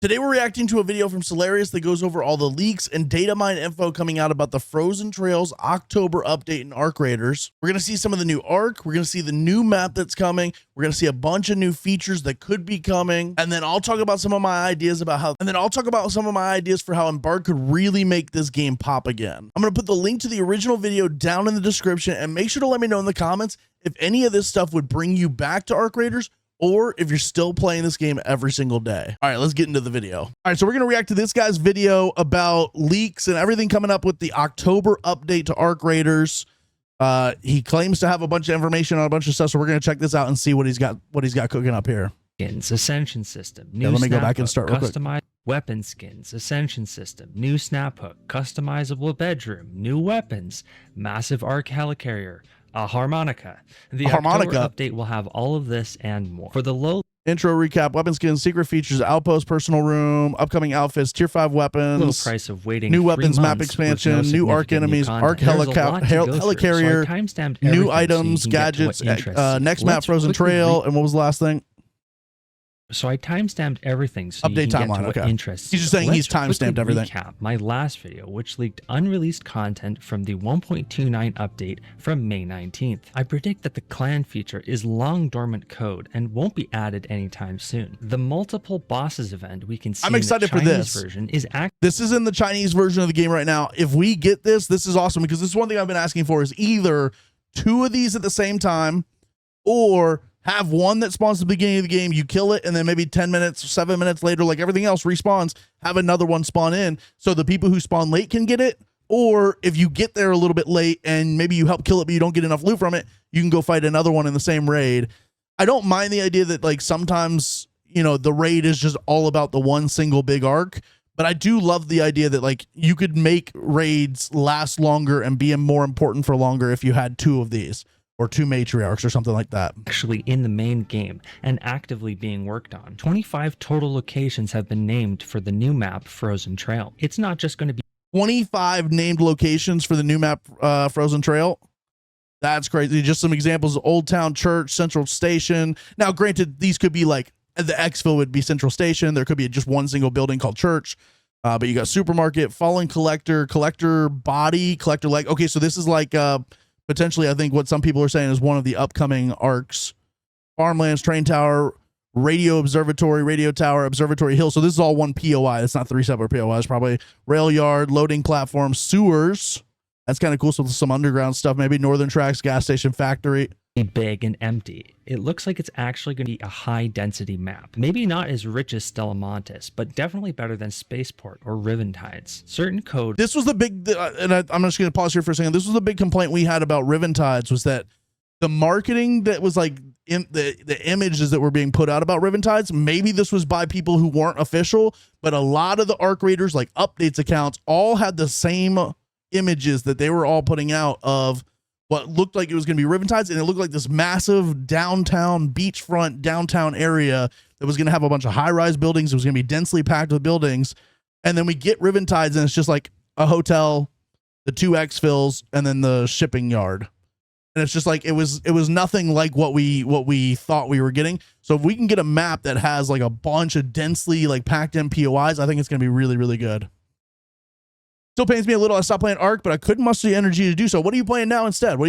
Today we're reacting to a video from Solarius that goes over all the leaks and data mine info coming out about the Frozen Trails October update in Arc Raiders. We're going to see some of the new Arc, we're going to see the new map that's coming, we're going to see a bunch of new features that could be coming, and then I'll talk about some of my ideas for how Embark could really make this game pop again. I'm going to put the link to the original video down in the description, and make sure to let me know in the comments if any of this stuff would bring you back to Arc Raiders, or if you're still playing this game every single day. All right, let's get into the video. All right, so we're gonna react to this guy's video about leaks and everything coming up with the October update to Arc Raiders. He claims to have a bunch of information on a bunch of stuff, so we're gonna check this out and see what he's got cooking up here. Skins, Ascension System, new let me go back and start real quick. Customized weapon skins, Ascension System, new snap hook, customizable bedroom, new weapons, massive arc helicarrier, a harmonica. The October update will have all of this and more. For the low intro recap, weapon skins, secret features, outpost, personal room, upcoming outfits, tier 5 weapons, low price of waiting, new weapons, map expansion, new arc enemies, arc helicarrier, so new items, so gadgets, next map, Frozen Trail, and what was the last thing? So I timestamped everything so update you can timeline. Get to what interests He's just saying he's timestamped everything. Recap my last video, which leaked unreleased content from the 1.29 update from May 19th. I predict that the clan feature is long dormant code and won't be added anytime soon. The multiple bosses event we can see I'm excited in the Chinese for this version is this is in the Chinese version of the game right now. If we get this, this is awesome, because this is one thing I've been asking for, is either 2 of these at the same time, or have one that spawns at the beginning of the game, you kill it, and then maybe 10 minutes, 7 minutes later, like everything else respawns, have another one spawn in, so the people who spawn late can get it. Or if you get there a little bit late and maybe you help kill it but you don't get enough loot from it, you can go fight another one in the same raid. I don't mind the idea that, like, sometimes, you know, the raid is just all about the one single big arc, but I do love the idea that, like, you could make raids last longer and be more important for longer if you had 2 of these, or 2 matriarchs or something like that. Actually in the main game and actively being worked on. 25 total locations have been named for the new map Frozen Trail. It's not just going to be 25 named locations for the new map Frozen Trail. That's crazy. Just some examples: Old Town Church, Central Station. Now granted, these could be like, the exfil would be Central Station, there could be just one single building called Church, but you got Supermarket, Fallen Collector, Collector Body, Collector Leg. Okay, so this is like potentially, I think what some people are saying is one of the upcoming arcs. Farmlands, Train Tower, Radio Observatory, Radio Tower, Observatory Hill. So this is all one POI. It's not 3 separate POIs, probably. Rail Yard, Loading Platform, Sewers. That's kind of cool. So some underground stuff, maybe. Northern Tracks, Gas Station, Factory. Big and empty. It looks like it's actually going to be a high density map. Maybe not as rich as Stellamontis, but definitely better than Spaceport or Riventides. Certain code. This was the big, and I'm just going to pause here for a second. This was the big complaint we had about Riventides, was that the marketing that was like in the images that were being put out about Riventides, maybe this was by people who weren't official, but a lot of the Arc Raiders, like updates accounts, all had the same images that they were all putting out of what looked like it was going to be Riventides, and it looked like this massive downtown, beachfront downtown area that was going to have a bunch of high-rise buildings. It was going to be densely packed with buildings, and then we get Riventides, and it's just like a hotel, the 2 exfils, and then the shipping yard. And it's just like, it was nothing like what we thought we were getting. So if we can get a map that has like a bunch of densely like packed in POIs, I think it's going to be really, really good. Still pains me a little I stopped playing Arc, but I couldn't muster the energy to do so. What are you playing now instead?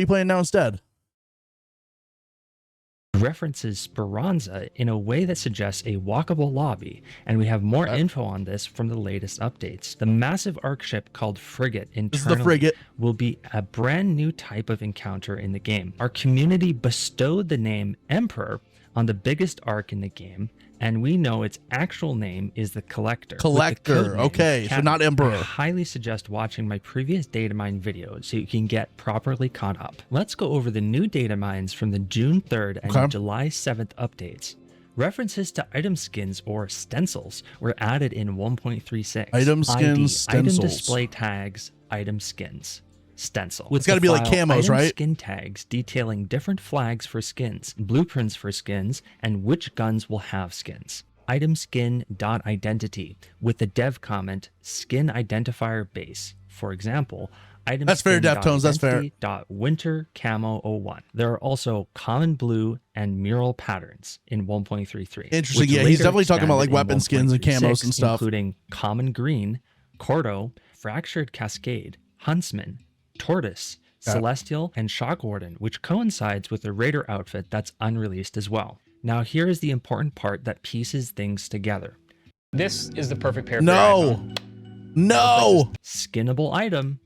References Speranza in a way that suggests a walkable lobby, and we have more info on this from the latest updates. The massive arc ship called Frigate internally will be a brand new type of encounter in the game. Our community bestowed the name Emperor on the biggest arc in the game, and we know its actual name is the Collector. Okay, so not Emperor. I highly suggest watching my previous data mine videos so you can get properly caught up. Let's go over the new data mines from the June 3rd and July 7th updates. References to item skins or stencils were added in 1.36. Item skins, stencils. Item display tags, item skins. Stencil. It's got to be like camos, right? Skin tags detailing different flags for skins, blueprints for skins, and which guns will have skins. Item skin dot identity with the dev comment skin identifier base. For example, That's fair, Deftones. That's fair. Winter Camo 01. There are also common blue and mural patterns in 1.33. Interesting. Yeah, he's definitely talking about like weapon skins and camos and stuff, including common green, Cordo, fractured cascade, huntsman, tortoise, celestial, and shock warden, which coincides with the raider outfit that's unreleased as well. Now here is the important part that pieces things together. This is the perfect pair. No. Skinnable item,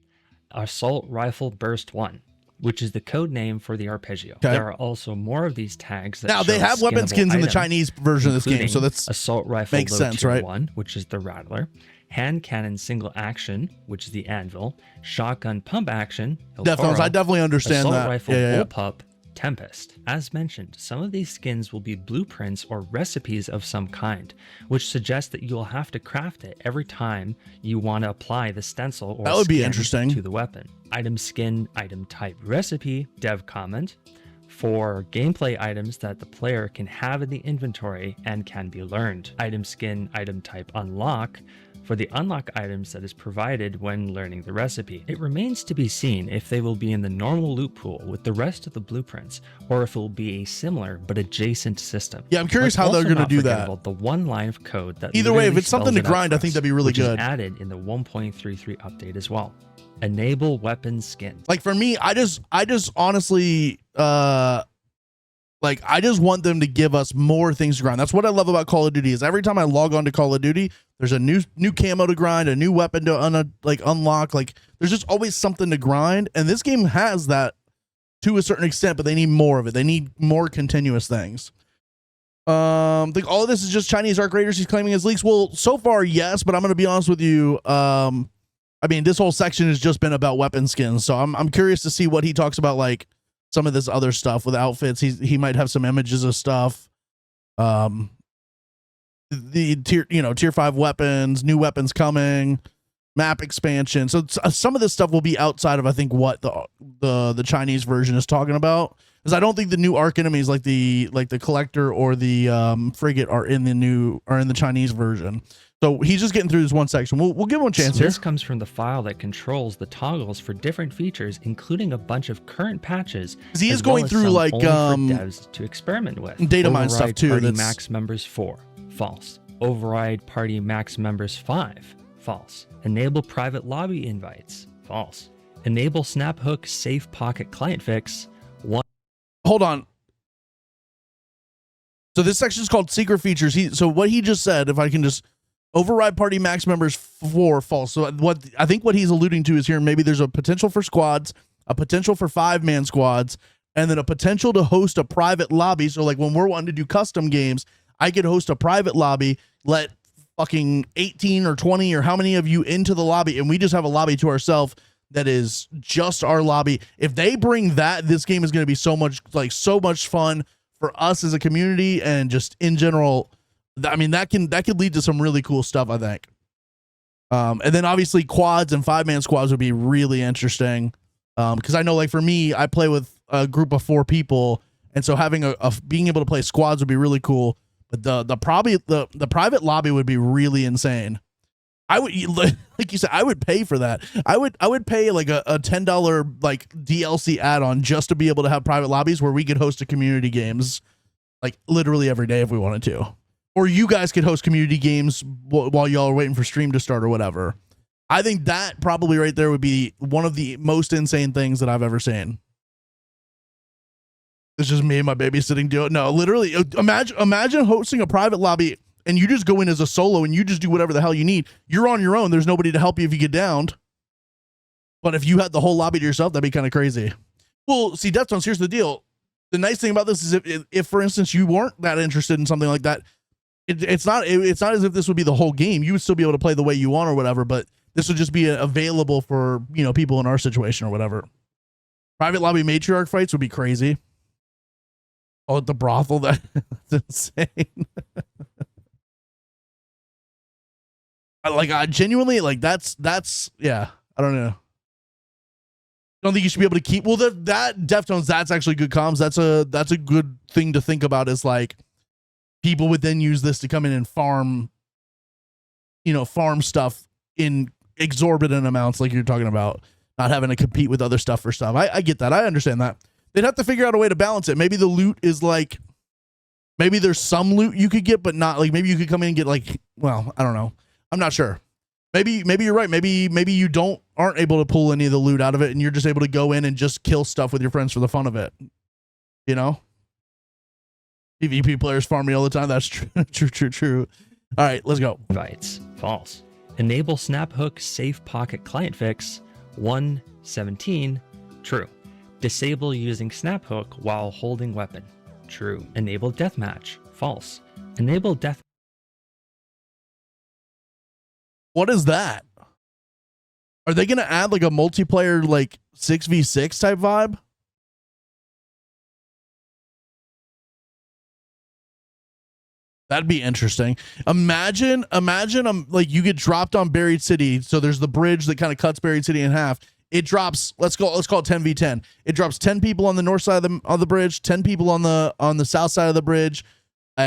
assault rifle burst 1, which is the code name for the arpeggio. Okay. There are also more of these tags that now they have weapon skins in the Chinese version of this game, so that's assault rifle makes sense, right? 1, which is the rattler, hand cannon single action, which is the anvil, shotgun pump action, Deftones, I definitely understand assault that. Rifle bullpup, Tempest. As mentioned, some of these skins will be blueprints or recipes of some kind, which suggests that you'll have to craft it every time you want to apply the stencil or that would be skin interesting to the weapon. Item skin, item type recipe, dev comment. For gameplay items that the player can have in the inventory and can be learned. Item skin, item type unlock. For the unlock items that is provided when learning the recipe. It remains to be seen if they will be in the normal loot pool with the rest of the blueprints, or if it will be a similar but adjacent system. Yeah, I'm curious how they're going to do that. About the one line of code that either way, if it's something to grind, I think that'd be really good. Added in the 1.33 update as well. Enable weapon skins. Like for me, I just honestly, like I just want them to give us more things to grind. That's what I love about Call of Duty is every time I log on to Call of Duty, there's a new camo to grind, a new weapon to unlock. Like there's just always something to grind, and this game has that to a certain extent, but they need more of it. They need more continuous things. Think all of this is just Chinese Arc Raiders he's claiming as leaks. Well, so far yes, but I'm gonna be honest with you. I mean, this whole section has just been about weapon skins, so I'm curious to see what he talks about, like some of this other stuff with outfits. He might have some images of stuff. The tier 5 weapons, new weapons coming, map expansion. So some of this stuff will be outside of I think what the Chinese version is talking about. Because I don't think the new arc enemies like the collector or the frigate are in the Chinese version. So he's just getting through this one section. We'll give him a chance here. This comes from the file that controls the toggles for different features, including a bunch of current patches. He is going through like devs to experiment with. Data mine stuff too. Party max members 4, false. Override party max members 5, false. Enable private lobby invites, false. Enable snap hook safe pocket client fix, 1. Hold on. So this section is called secret features. So what he just said, if I can just override party max members 4, false. So what I think what he's alluding to is here, maybe there's a potential for squads, a potential for 5-man squads, and then a potential to host a private lobby. So like when we're wanting to do custom games, I could host a private lobby, let fucking 18 or 20 or how many of you into the lobby, and we just have a lobby to ourselves that is just our lobby. If they bring that, this game is going to be so much fun for us as a community and just in general. I mean, that could lead to some really cool stuff, I think. And then obviously quads and 5-man squads would be really interesting. Because I know, like for me, I play with a group of 4 people, and so having being able to play squads would be really cool. But the private lobby would be really insane. I would, like you said, I would pay for that. I would pay like a $10 like DLC add-on just to be able to have private lobbies where we could host a community games like literally every day if we wanted to. Or you guys could host community games while y'all are waiting for stream to start or whatever. I think that probably right there would be one of the most insane things that I've ever seen. It's just me and my babysitting deal. No, literally, imagine hosting a private lobby and you just go in as a solo and you just do whatever the hell you need. You're on your own. There's nobody to help you if you get downed. But if you had the whole lobby to yourself, that'd be kind of crazy. Well, see, Deftones, here's the deal. The nice thing about this is if for instance, you weren't that interested in something like that, it's not as if this would be the whole game. You would still be able to play the way you want or whatever, but this would just be available for, people in our situation or whatever. Private lobby matriarch fights would be crazy. Oh, at the brothel, that's insane. I genuinely that's yeah. I don't know. I don't think you should be able to keep. Well, that Deftones, that's actually good comms. That's a good thing to think about. Is like people would then use this to come in and farm stuff in exorbitant amounts, like you're talking about. not having to compete with other stuff for stuff. I get that. I understand that. They'd have to figure out a way to balance it. Maybe the loot is like, maybe there's some loot you could get, but not like, maybe you could come in and get like, well, I don't know. I'm not sure. Maybe you're right. Maybe you aren't able to pull any of the loot out of it, and you're just able to go in and just kill stuff with your friends for the fun of it. You know? PvP players farm me all the time. That's true. True. All right, let's go. Invites. False. Enable Snaphook Safe Pocket Client Fix 117. True. Disable using Snaphook while holding weapon. True. Enable Deathmatch. False. Enable Death. What is that? Are they going to add like a multiplayer, like 6v6 type vibe? That'd be interesting. Imagine like you get dropped on Buried City. So there's the bridge that kind of cuts Buried City in half. It drops, let's call it 10v10. It drops 10 people on the north side of the bridge, 10 people on the south side of the bridge.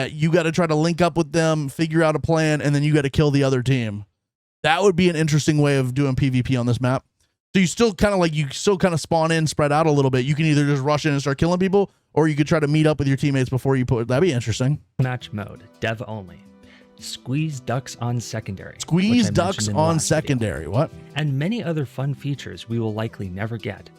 You got to try to link up with them, figure out a plan, and then you got to kill the other team. That would be an interesting way of doing PvP on this map. So you still kind of spawn in, spread out a little bit. You can either just rush in and start killing people, or you could try to meet up with your teammates before you put. That'd be interesting. Match mode, dev only. Squeeze ducks on secondary. Squeeze ducks on secondary. Video. What? And many other fun features we will likely never get.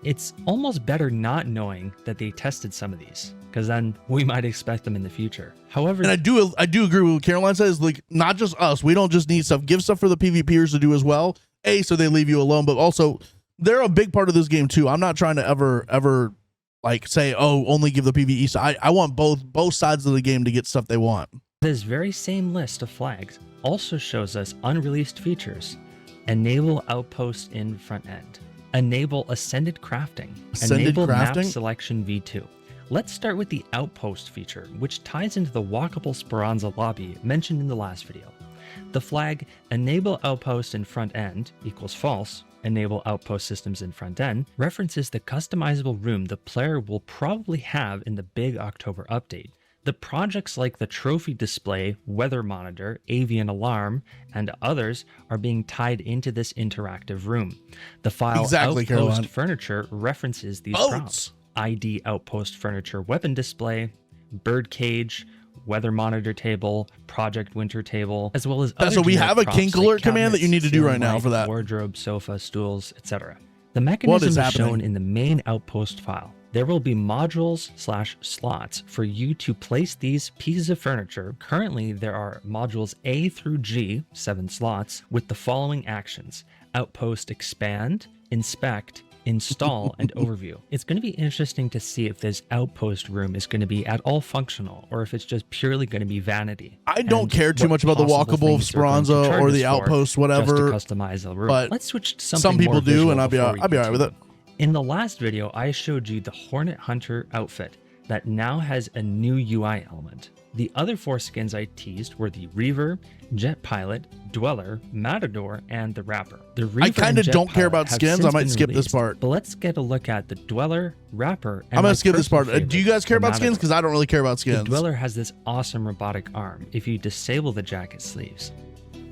It's almost better not knowing that they tested some of these, because then we might expect them in the future. However, and I do agree with what Caroline says. Like, not just us. We don't just need stuff. Give stuff for the PvPers to do as well. So they leave you alone, but also they're a big part of this game too. I'm not trying to ever like say, oh, only give the PvE side. I want both sides of the game to get stuff they want. This very same list of flags also shows us unreleased features. Enable outpost in front end. Enable ascended crafting. Enable map selection v2. Let's start with the outpost feature, which ties into the walkable Speranza lobby mentioned in the last video. The flag enable outpost in front end equals false. Enable outpost systems in front end references the customizable room the player will probably have in the big October update. The projects like the trophy display, weather monitor, avian alarm, and others are being tied into this interactive room. The file outpost Caroline. Furniture references these prompts. ID outpost furniture weapon display, bird cage, weather monitor table, project winter table, as well as other so we have a kink alert command that you need to do right now for that. Wardrobe, sofa, stools, etc. The mechanism is shown in the main outpost file. There will be modules/slots for you to place these pieces of furniture. Currently, there are modules A through G, 7 slots, with the following actions: outpost expand, inspect, install, and overview. It's going to be interesting to see if this outpost room is going to be at all functional, or if it's just purely going to be vanity. I don't care too much about the walkable Speranza or the outpost, whatever. Just to customize the room. But let's switch to something some people more do, and I'll be all right with it. In the last video, I showed you the Hornet Hunter outfit that now has a new UI element. The other 4 skins I teased were the Reaver, Jet Pilot, Dweller, Matador, and the Rapper. The Reaver I kind of don't care about skins. I might skip this part. But let's get a look at the Dweller, Rapper, and I'm going to skip this part. Do you guys care about skins? Because I don't really care about skins. The Dweller has this awesome robotic arm if you disable the jacket sleeves.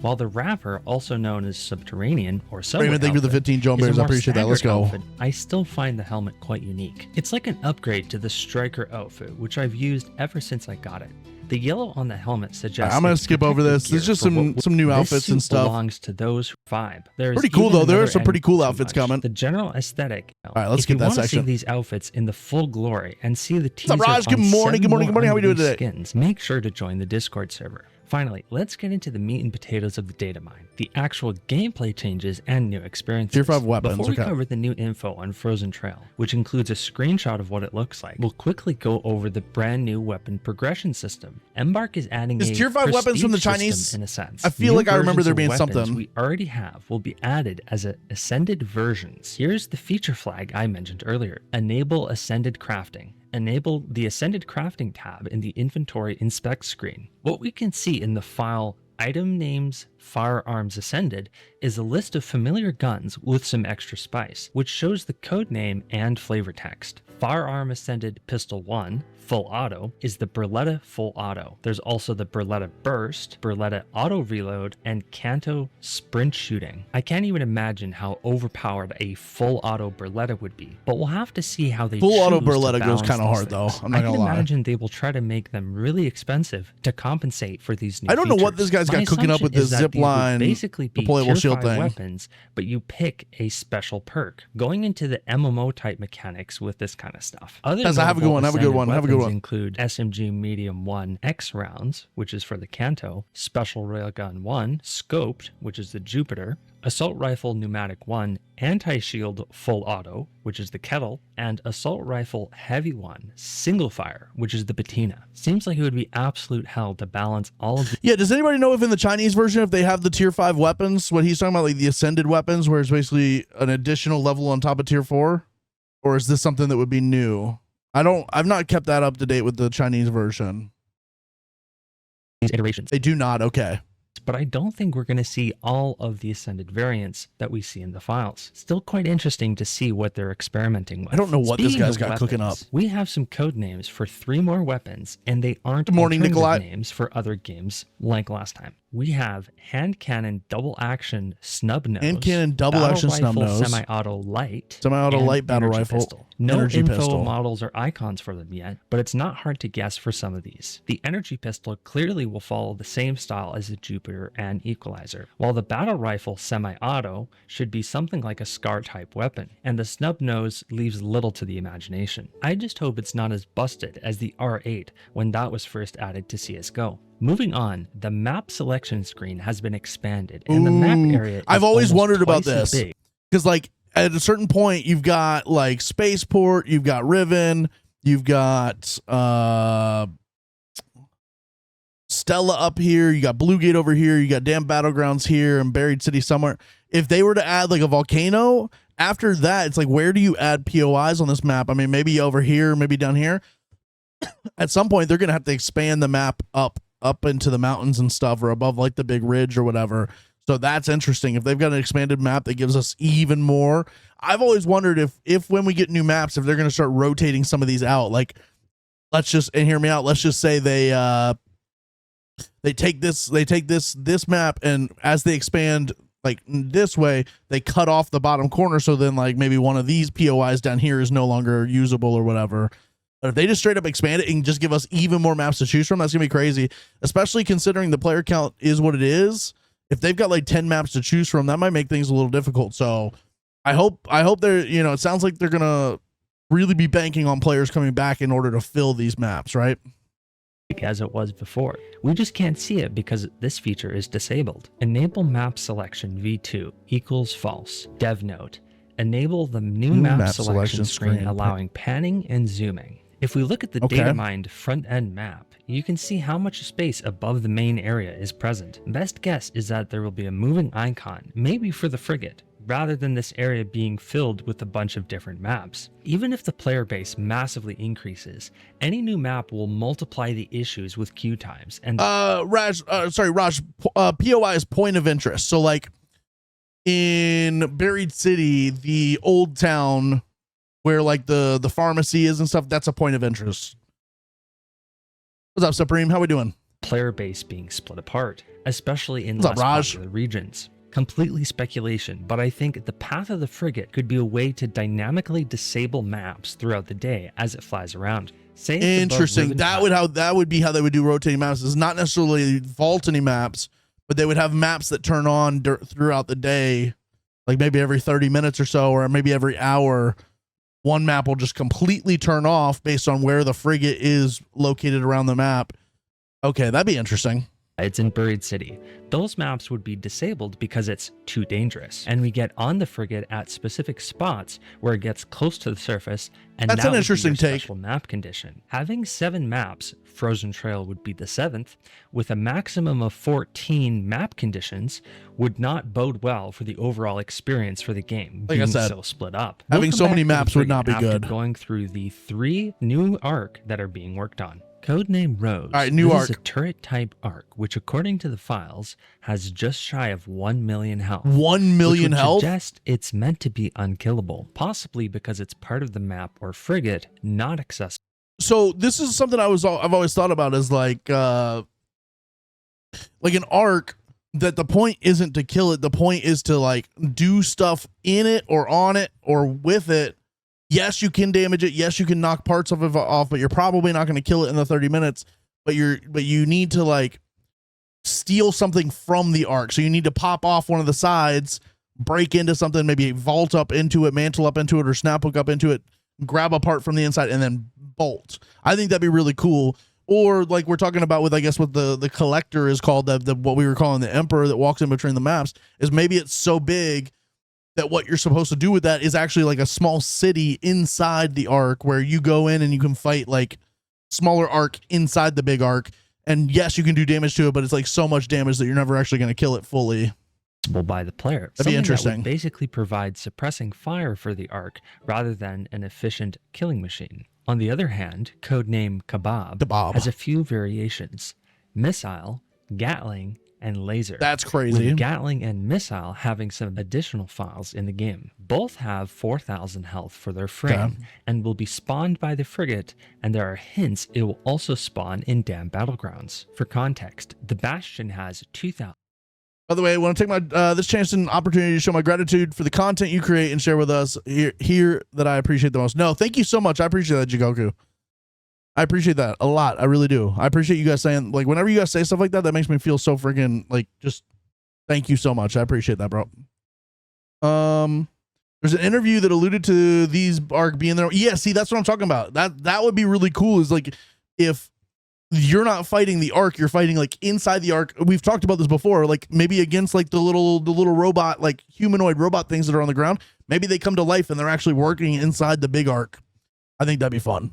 While the Rapper, also known as Subterranean or Subway Raymond, thank you for the 15 Joe Bears. I appreciate that. Let's go. Outfit, I still find the helmet quite unique. It's like an upgrade to the Striker outfit, which I've used ever since I got it. The yellow on the helmet suggests. I'm going to skip over this. There's just some new outfits and stuff. Belongs to those who vibe. There's pretty cool though. There are some pretty cool outfits coming. The general aesthetic. All right, let's get that section. If you want to see these outfits in the full glory and see the teaser. What's up, Raj? Good morning. Good morning. Good morning. How are we doing today? Skins, make sure to join the Discord server. Finally, let's get into the meat and potatoes of the data mine, the actual gameplay changes and new experiences. Tier 5 weapons. Before we cover the new info on Frozen Trail, which includes a screenshot of what it looks like, we'll quickly go over the brand new weapon progression system. Embark is adding a Tier 5 weapons from the Chinese in a sense. I feel like I remember there being something we already have will be added as ascended versions. Here's the feature flag I mentioned earlier. Enable ascended crafting. Enable the Ascended Crafting tab in the Inventory Inspect screen. What we can see in the file Item Names Firearms Ascended is a list of familiar guns with some extra spice, which shows the code name and flavor text. Firearm Ascended Pistol 1, full auto, is the Berletta full auto. There's also the Berletta Burst, Berletta Auto Reload, and Canto Sprint Shooting. I can't even imagine how overpowered a full auto Berletta would be, but we'll have to see how they full auto choose to Berletta goes balance kind of these hard though. things. I'm not gonna lie. I can imagine they will try to make them really expensive to compensate for these new I don't know what features. this guy's got cooking up with this zip line, basically be deployable tier shield 5 thing. weapons, but you pick a special perk. Going into the MMO type mechanics with this kind of stuff. Other Guys, have a good one. Have a good one. Have a good one. Include SMG Medium 1 X rounds, which is for the Canto, Special Railgun 1 Scoped, which is the Jupiter, Assault Rifle Pneumatic 1 Anti-Shield Full Auto, which is the Kettle, and Assault Rifle Heavy 1 Single Fire, which is the Patina. Seems like it would be absolute hell to balance all of the— Yeah, does anybody know if in the Chinese version, if they have the tier 5 weapons, what he's talking about, like the Ascended weapons, where it's basically an additional level on top of tier 4? Or is this something that would be new? I've not kept that up to date with the Chinese version. these iterations. They do not, okay. But I don't think we're going to see all of the Ascended variants that we see in the files. Still quite interesting to see what they're experimenting with. I don't know what this Speaking guy's of got cooking up. We have some code names for 3 more weapons, and they aren't Good morning, alternative Nikolai. names for other games like last time. We have Hand Cannon Double Action Snub Nose, Hand Cannon Double Battle Action Snub Rifle Nose, Semi-Auto Light, Semi-Auto and Light Battle Energy Rifle, Pistol. No Energy info Pistol. models or icons for them yet, but it's not hard to guess for some of these. The Energy Pistol clearly will follow the same style as the Jupiter and Equalizer, while the Battle Rifle Semi-Auto should be something like a SCAR-type weapon, and the Snub Nose leaves little to the imagination. I just hope it's not as busted as the R8 when that was first added to CSGO. Moving on, the map selection screen has been expanded, and the map area is I've always almost wondered about twice as this. big. Because, like, at a certain point, you've got, like, Spaceport, you've got Riven, you've got Stella up here, you got Blue Gate over here, you got Damn Battlegrounds here, and Buried City somewhere. If they were to add, like, a volcano, after that, it's like, where do you add POIs on this map? I mean, maybe over here, maybe down here. At some point, they're going to have to expand the map up into the mountains and stuff, or above, like, the big ridge or whatever. So that's interesting. If they've got an expanded map that gives us even more. I've always wondered if when we get new maps, if they're going to start rotating some of these out. Like, let's just, and hear me out, let's just say they take this map, and as they expand, like, this way, they cut off the bottom corner, so then, like, maybe one of these POIs down here is no longer usable or whatever. But if they just straight up expand it and just give us even more maps to choose from, that's gonna be crazy, especially considering the player count is what it is. If they've got like 10 maps to choose from, that might make things a little difficult. So I hope they're, you know, it sounds like they're gonna really be banking on players coming back in order to fill these maps, right? As it was before. We just can't see it because this feature is disabled. Enable map selection V2 equals false. Dev note. Enable the new map selection screen, allowing panning and zooming. If we look at the data mined front end map, you can see how much space above the main area is present. Best guess is that there will be a moving icon, maybe for the frigate, rather than this area being filled with a bunch of different maps. Even if the player base massively increases, any new map will multiply the issues with queue times. And Raj, POI is point of interest. So, like, in Buried City, the old town where, like, the pharmacy is and stuff, that's a point of interest. What's up, Supreme? How we doing? Player base being split apart, especially in What's up, less Raj? popular regions. Completely speculation, but I think the path of the frigate could be a way to dynamically disable maps throughout the day as it flies around. Say it's above Interesting. Riven That would be how they would do rotating maps. It's not necessarily vault any maps, but they would have maps that turn on throughout the day, like maybe every 30 minutes or so, or maybe every hour. One map will just completely turn off based on where the frigate is located around the map. Okay, that'd be interesting. It's in Buried City. Those maps would be disabled because it's too dangerous, and we get on the frigate at specific spots where it gets close to the surface, and that's that an interesting would be your take. special map condition. Having 7 maps, Frozen Trail would be the 7th, with a maximum of 14 map conditions, would not bode well for the overall experience for the game, like being I said, so split up. Having We'll so come many back to the maps would not be frigate after good. Going through the 3 new arc that are being worked on. Codename Rose. All right, new this arc. is a turret-type arc, which according to the files, has just shy of 1 million health. 1 million which would health? suggest it's meant to be unkillable, possibly because it's part of the map or frigate, not accessible. So this is something I've always thought about is like an arc that the point isn't to kill it. The point is to like do stuff in it or on it or with it. Yes, you can damage it. Yes, you can knock parts of it off, but you're probably not going to kill it in the 30 minutes. But you need to like steal something from the arc. So you need to pop off one of the sides, break into something, maybe vault up into it, mantle up into it, or snap hook up into it, grab a part from the inside, and then bolt. I think that'd be really cool. Or like we're talking about with, I guess, what the collector is called, the what we were calling the emperor that walks in between the maps, is maybe it's so big that what you're supposed to do with that is actually like a small city inside the arc where you go in and you can fight like smaller arc inside the big arc. And yes, you can do damage to it, but it's like so much damage that you're never actually going to kill it fully. By the player. That'd be interesting. That would basically provide suppressing fire for the arc rather than an efficient killing machine. On the other hand, codename Kebab has a few variations: missile, Gatling, and laser. That's crazy. With Gatling and missile having some additional files in the game. Both have 4,000 health for their frame and will be spawned by the frigate, and there are hints it will also spawn in damn battlegrounds. For context, the Bastion has 2,000. By the way, I want to take my this chance and opportunity to show my gratitude for the content you create and share with us here that I appreciate the most. No, thank you so much. I appreciate that, Jigoku. I appreciate that a lot. I really do. I appreciate you guys saying, like, whenever you guys say stuff like that, that makes me feel so freaking, like, just thank you so much. I appreciate that, bro. There's an interview that alluded to these arc being there. Yeah, see, that's what I'm talking about. That would be really cool, is like if you're not fighting the arc, you're fighting like inside the arc. We've talked about this before, like maybe against like the little robot, like humanoid robot things that are on the ground. Maybe they come to life and they're actually working inside the big arc. I think that'd be fun.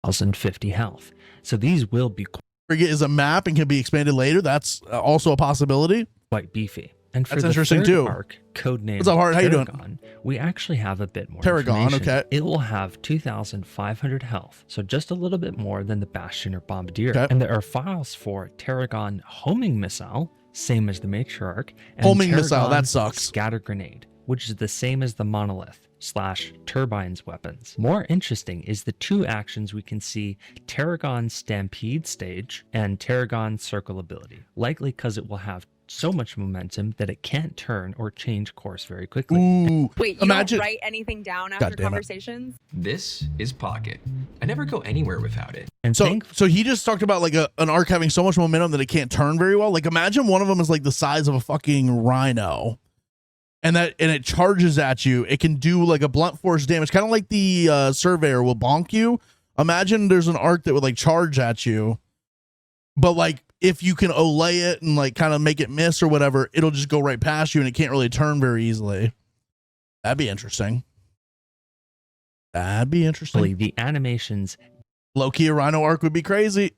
1,050 health. So these will be frigate is a map and can be expanded later. That's also a possibility. Quite beefy. And for that's the interesting third too. Arc, codename What's up, Hart? How you doing? We actually have a bit more Tarragon, information. okay. It will have 2,500 health, so just a little bit more than the Bastion or Bombardier. Okay. And there are files for Tarragon homing missile, same as the matriarch, and homing Tarragon missile, that sucks. Scatter grenade, which is the same as the monolith / turbines weapons. More interesting is the two actions we can see: Tarragon Stampede stage and Tarragon circle ability, likely because it will have so much momentum that it can't turn or change course very quickly. Ooh, wait, you don't write anything down after conversations? This is Pocket. I never go anywhere without it. And so he just talked about like an arc having so much momentum that it can't turn very well. Like imagine one of them is like the size of a fucking rhino, and it charges at you. It can do like a blunt force damage, kind of like the surveyor will bonk you. Imagine there's an arc that would like charge at you, but like if you can olay it and like kind of make it miss or whatever, it'll just go right past you and it can't really turn very easily. That'd be interesting. That'd be interesting. The animations. Low-key, a rhino arc would be crazy.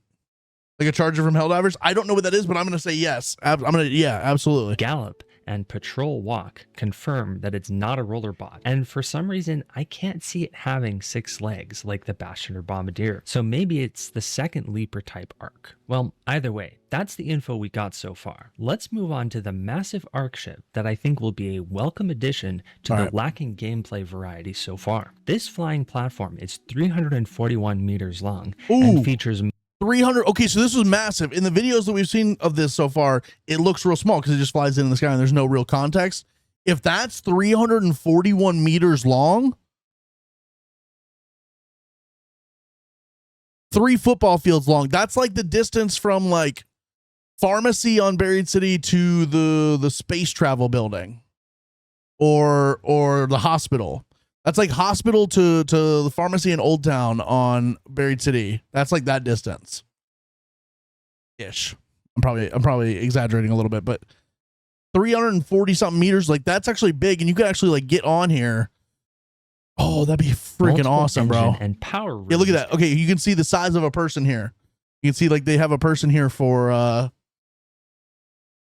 Like a charger from Helldivers. I don't know what that is, but I'm going to say yes. Yeah, absolutely. Gallop and patrol walk confirm that it's not a roller bot. And for some reason, I can't see it having 6 legs like the Bastion or Bombardier. So maybe it's the second leaper type arc. Well, either way, that's the info we got so far. Let's move on to the massive arc ship that I think will be a welcome addition to the lacking gameplay variety so far. This flying platform is 341 meters long and features 300. Okay, so this was massive. In the videos that we've seen of this so far, it looks real small because it just flies in the sky and there's no real context. If that's 341 meters long, 3 football fields long. That's like the distance from like pharmacy on Buried City to the space travel building, or the hospital. That's like hospital to the pharmacy in Old Town on Buried City. That's like that distance. Ish. I'm probably exaggerating a little bit, but 340 something meters, like that's actually big, and you could actually like get on here. Oh, that'd be freaking awesome, bro. And power. Yeah, look at that. Okay, you can see the size of a person here. You can see like they have a person here for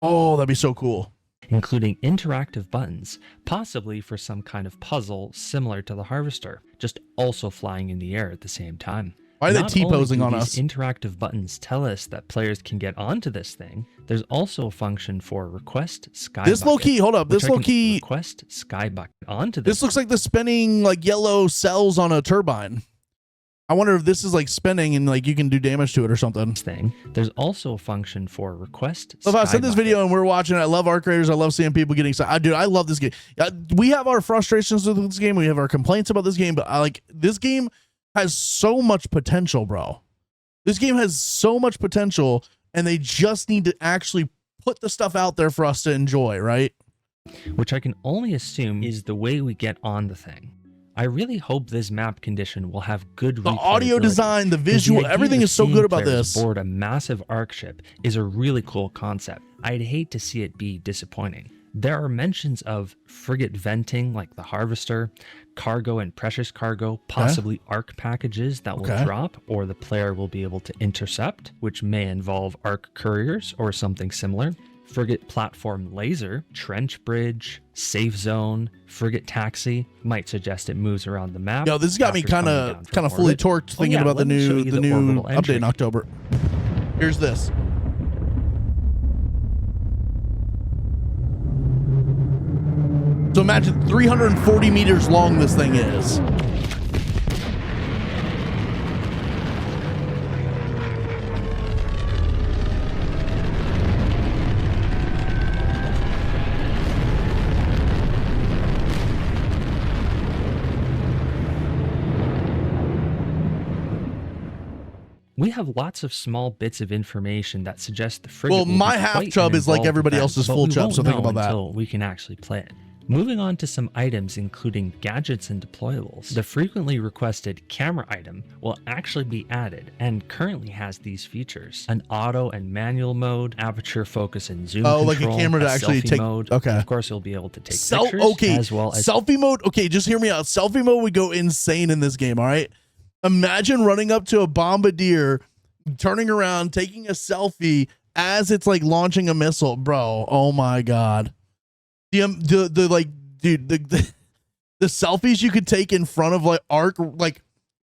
oh, that'd be so cool. Including interactive buttons, possibly for some kind of puzzle similar to the Harvester, just also flying in the air at the same time. Why are they T-posing on us? Interactive buttons tell us that players can get onto this thing. There's also a function for request sky this bucket, low key, hold up. This low key request sky bucket onto this. This looks like the spinning like yellow cells on a turbine. I wonder if this is like spinning and like you can do damage to it or something. Thing. There's also a function for request. So if I said this video and we're watching it, I love arc raiders. I love seeing people getting excited. Dude, I love this game. We have our frustrations with this game. We have our complaints about this game, but I like this game has so much potential, bro. This game has so much potential, and they just need to actually put the stuff out there for us to enjoy, right? Which I can only assume is the way we get on the thing. I really hope this map condition will have good the audio design, the visual, everything is so good about this. Board a massive arc ship is a really cool concept. I'd hate to see it be disappointing. There are mentions of frigate venting like the Harvester, cargo and precious cargo, possibly arc packages that will drop or the player will be able to intercept, which may involve arc couriers or something similar. Frigate platform laser, trench bridge, safe zone, frigate taxi might suggest it moves around the map. Yo, this has got me kind of fully torqued thinking about the new update in October. Here's this. So imagine 340 meters long this thing is. We have lots of small bits of information that suggest the frigate. Well, my half chub is like everybody else's full chub, so think about that. Until we can actually play it. Moving on to some items including gadgets and deployables. The frequently requested camera item will actually be added and currently has these features: an auto and manual mode, aperture focus and zoom control, like a camera to actually take mode. Okay. And of course, you'll be able to take pictures as well as selfie mode. Okay, just hear me out. Selfie mode would go insane in this game, all right? Imagine running up to a bombardier, turning around, taking a selfie as it's like launching a missile, bro. Oh my god. The like, dude, the selfies you could take in front of like arc, like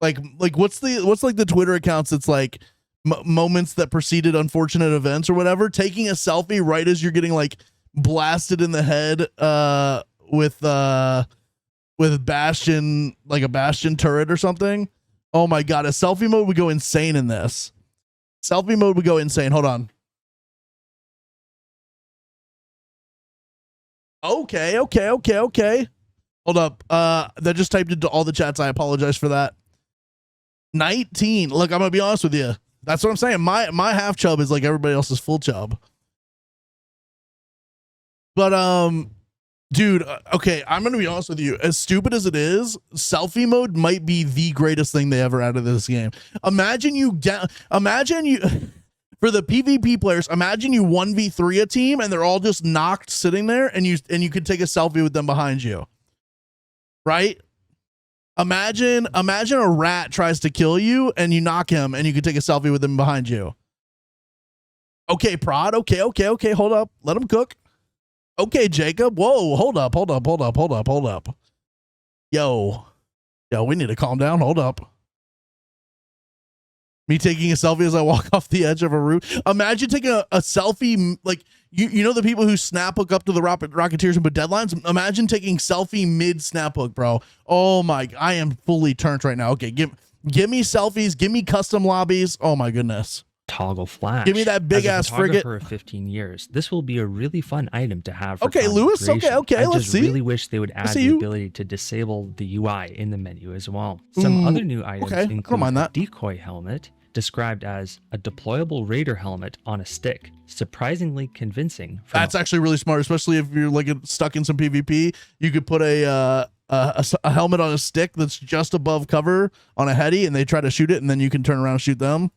what's like the Twitter accounts? It's like moments that preceded unfortunate events or whatever. Taking a selfie right as you're getting like blasted in the head with Bastion, like a Bastion turret or something. Oh my god, a selfie mode would go insane in this. Selfie mode would go insane. Hold on. Okay. Hold up. That just typed into all the chats. I apologize for that. 19. Look, I'm gonna be honest with you. That's what I'm saying. My half chub is like everybody else's full chub. But dude, okay, I'm gonna be honest with you. As stupid as it is, selfie mode might be the greatest thing they ever added to this game. Imagine you for the PvP players, imagine you 1v3 a team and they're all just knocked sitting there and you can take a selfie with them behind you. Right? Imagine a rat tries to kill you and you knock him and you can take a selfie with him behind you. Okay, Prod. Okay. Hold up. Let him cook. Okay, Jacob. Whoa, hold up. Yo, we need to calm down. Hold up. Me taking a selfie as I walk off the edge of a roof. Imagine taking a selfie, like, you know the people who snap hook up to the Rocketeers and put deadlines? Imagine taking selfie mid snap hook, bro. Oh my, I am fully turned right now. Okay, give me selfies, give me custom lobbies. Oh my goodness. Toggle flash. Give me that big ass frigate. For 15 years, this will be a really fun item to have. Okay, Lewis. Okay. Let's see. I really wish they would add the ability to disable the UI in the menu as well. Some other new items include a decoy helmet, described as a deployable raider helmet on a stick. Surprisingly convincing. That's actually really smart, especially if you're like stuck in some PvP. You could put a helmet on a stick that's just above cover on a heady, and they try to shoot it, and then you can turn around and shoot them.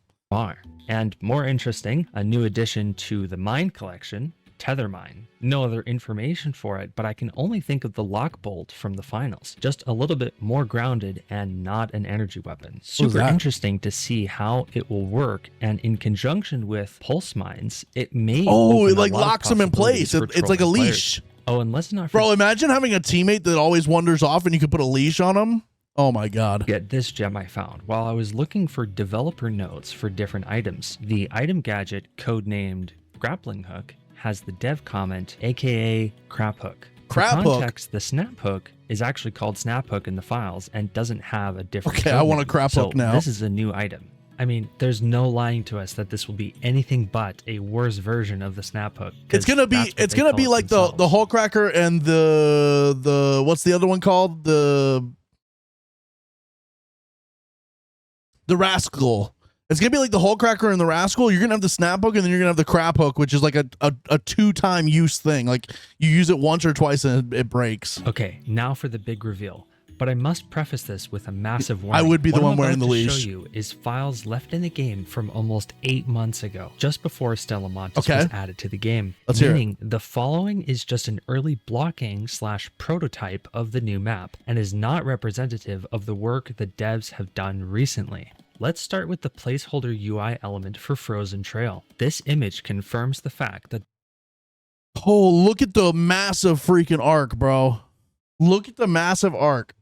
And more interesting, a new addition to the mine collection, Tether Mine. No other information for it, but I can only think of the lock bolt from the finals. Just a little bit more grounded and not an energy weapon. Super interesting to see how it will work, and in conjunction with pulse mines, it may it like locks them in place. It's like a leash. Oh, and let's not forget. Bro, imagine having a teammate that always wanders off and you could put a leash on them. Oh my God. Get this gem I found while I was looking for developer notes for different items. The item gadget codenamed grappling hook has the dev comment, aka crap hook. Crap For hook? context, the snap hook is actually called snap hook in the files and doesn't have a different Okay, I want a codename. crap hook now. This is a new item. I mean, there's no lying to us that this will be anything but a worse version of the snap hook. It's gonna be like the hole cracker and the what's the other one called? The rascal. It's gonna be like the hole cracker and the rascal. You're gonna have the snap hook and then you're gonna have the crap hook, which is like a 2-time use thing. Like you use it once or twice and it breaks. Okay, now for the big reveal. But I must preface this with a massive warning. I would be the one I'm wearing the about to leash. Show you is files left in the game from almost 8 months ago, just before Stella Montes Okay. was added to the game. Let's hear it. Meaning the following is just an early blocking/prototype of the new map and is not representative of the work the devs have done recently. Let's start with the placeholder UI element for Frozen Trail. This image confirms the fact that Oh, look at the massive freaking arc, bro. Look at the massive arc.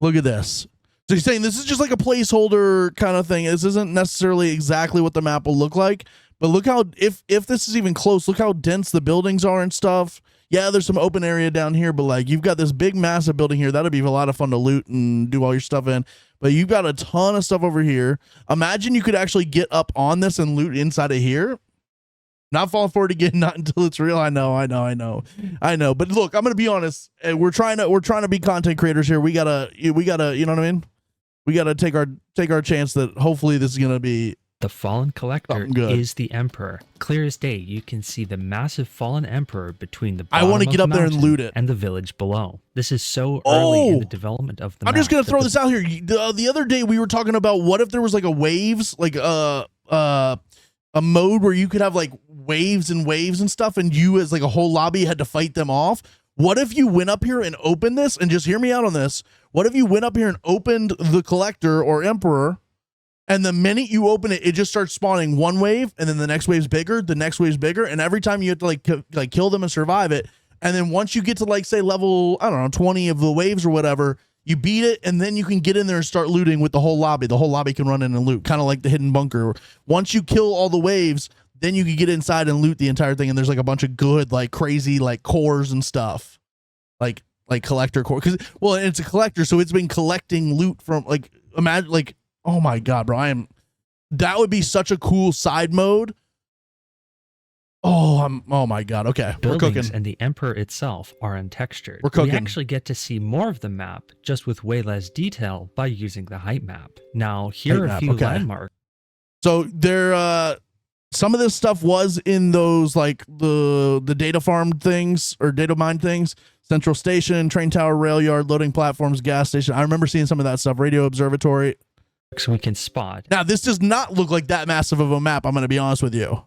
Look at this. So you're saying this is just like a placeholder kind of thing. This isn't necessarily exactly what the map will look like, but look how, if this is even close, look how dense the buildings are and stuff. Yeah, there's some open area down here, but like you've got this big massive building here. That'd be a lot of fun to loot and do all your stuff in. But you've got a ton of stuff over here. Imagine you could actually get up on this and loot inside of here. Not fall for it again, not until it's real. I know. But look, I'm gonna be honest. We're trying to be content creators here. We gotta, you know what I mean? We gotta take our chance that hopefully this is gonna be the fallen collector is the emperor. Clear as day, you can see the massive fallen emperor between the bottom I want to get up there and loot it and the village below. This is so early in the development of the map. I'm just gonna throw this out here. The other day we were talking about what if there was like a waves, like a mode where you could have like waves and stuff, and you as like a whole lobby had to fight them off. What if you went up here and opened this, and just hear me out on this? What if you went up here and opened the collector or emperor, and the minute you open it, it just starts spawning one wave, and then the next wave's bigger, the next wave's bigger, and every time you have to like kill them and survive it, and then once you get to like say level, I don't know, 20 of the waves or whatever, you beat it, and then you can get in there and start looting with the whole lobby. The whole lobby can run in and loot, kind of like the hidden bunker. Once you kill all the waves, then you can get inside and loot the entire thing, and there's like a bunch of good, like crazy, like cores and stuff, like collector core. Because it's a collector, so it's been collecting loot from like imagine like oh my god, bro, that would be such a cool side mode. Oh my god. Okay, we're cooking. And the emperor itself are untextured. We're cooking. We actually get to see more of the map, just with way less detail by using the height map. Now, here are a few landmarks. So there, some of this stuff was in those like the data farm things or data mine things. Central station, train tower, rail yard, loading platforms, gas station. I remember seeing some of that stuff. Radio observatory. So we can spot. Now, this does not look like that massive of a map. I'm going to be honest with you.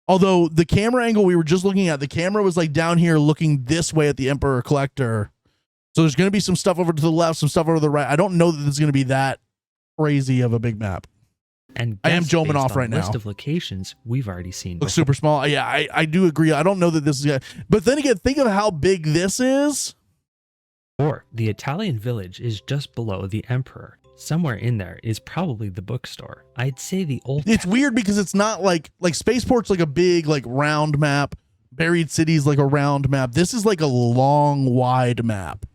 Although the camera angle we were just looking at, the camera was like down here looking this way at the Emperor Collector. So there's going to be some stuff over to the left, some stuff over to the right. I don't know that it's going to be that crazy of a big map. And I am joming off right now. List of locations we've already seen. Looks super small. Yeah, I do agree. I don't know that this is. But then again, think of how big this is. Or the Italian village is just below the Emperor. Somewhere in there is probably the bookstore. I'd say the old. It's weird because it's not like Spaceport's like a big like round map. Buried City's like a round map. This is like a long, wide map.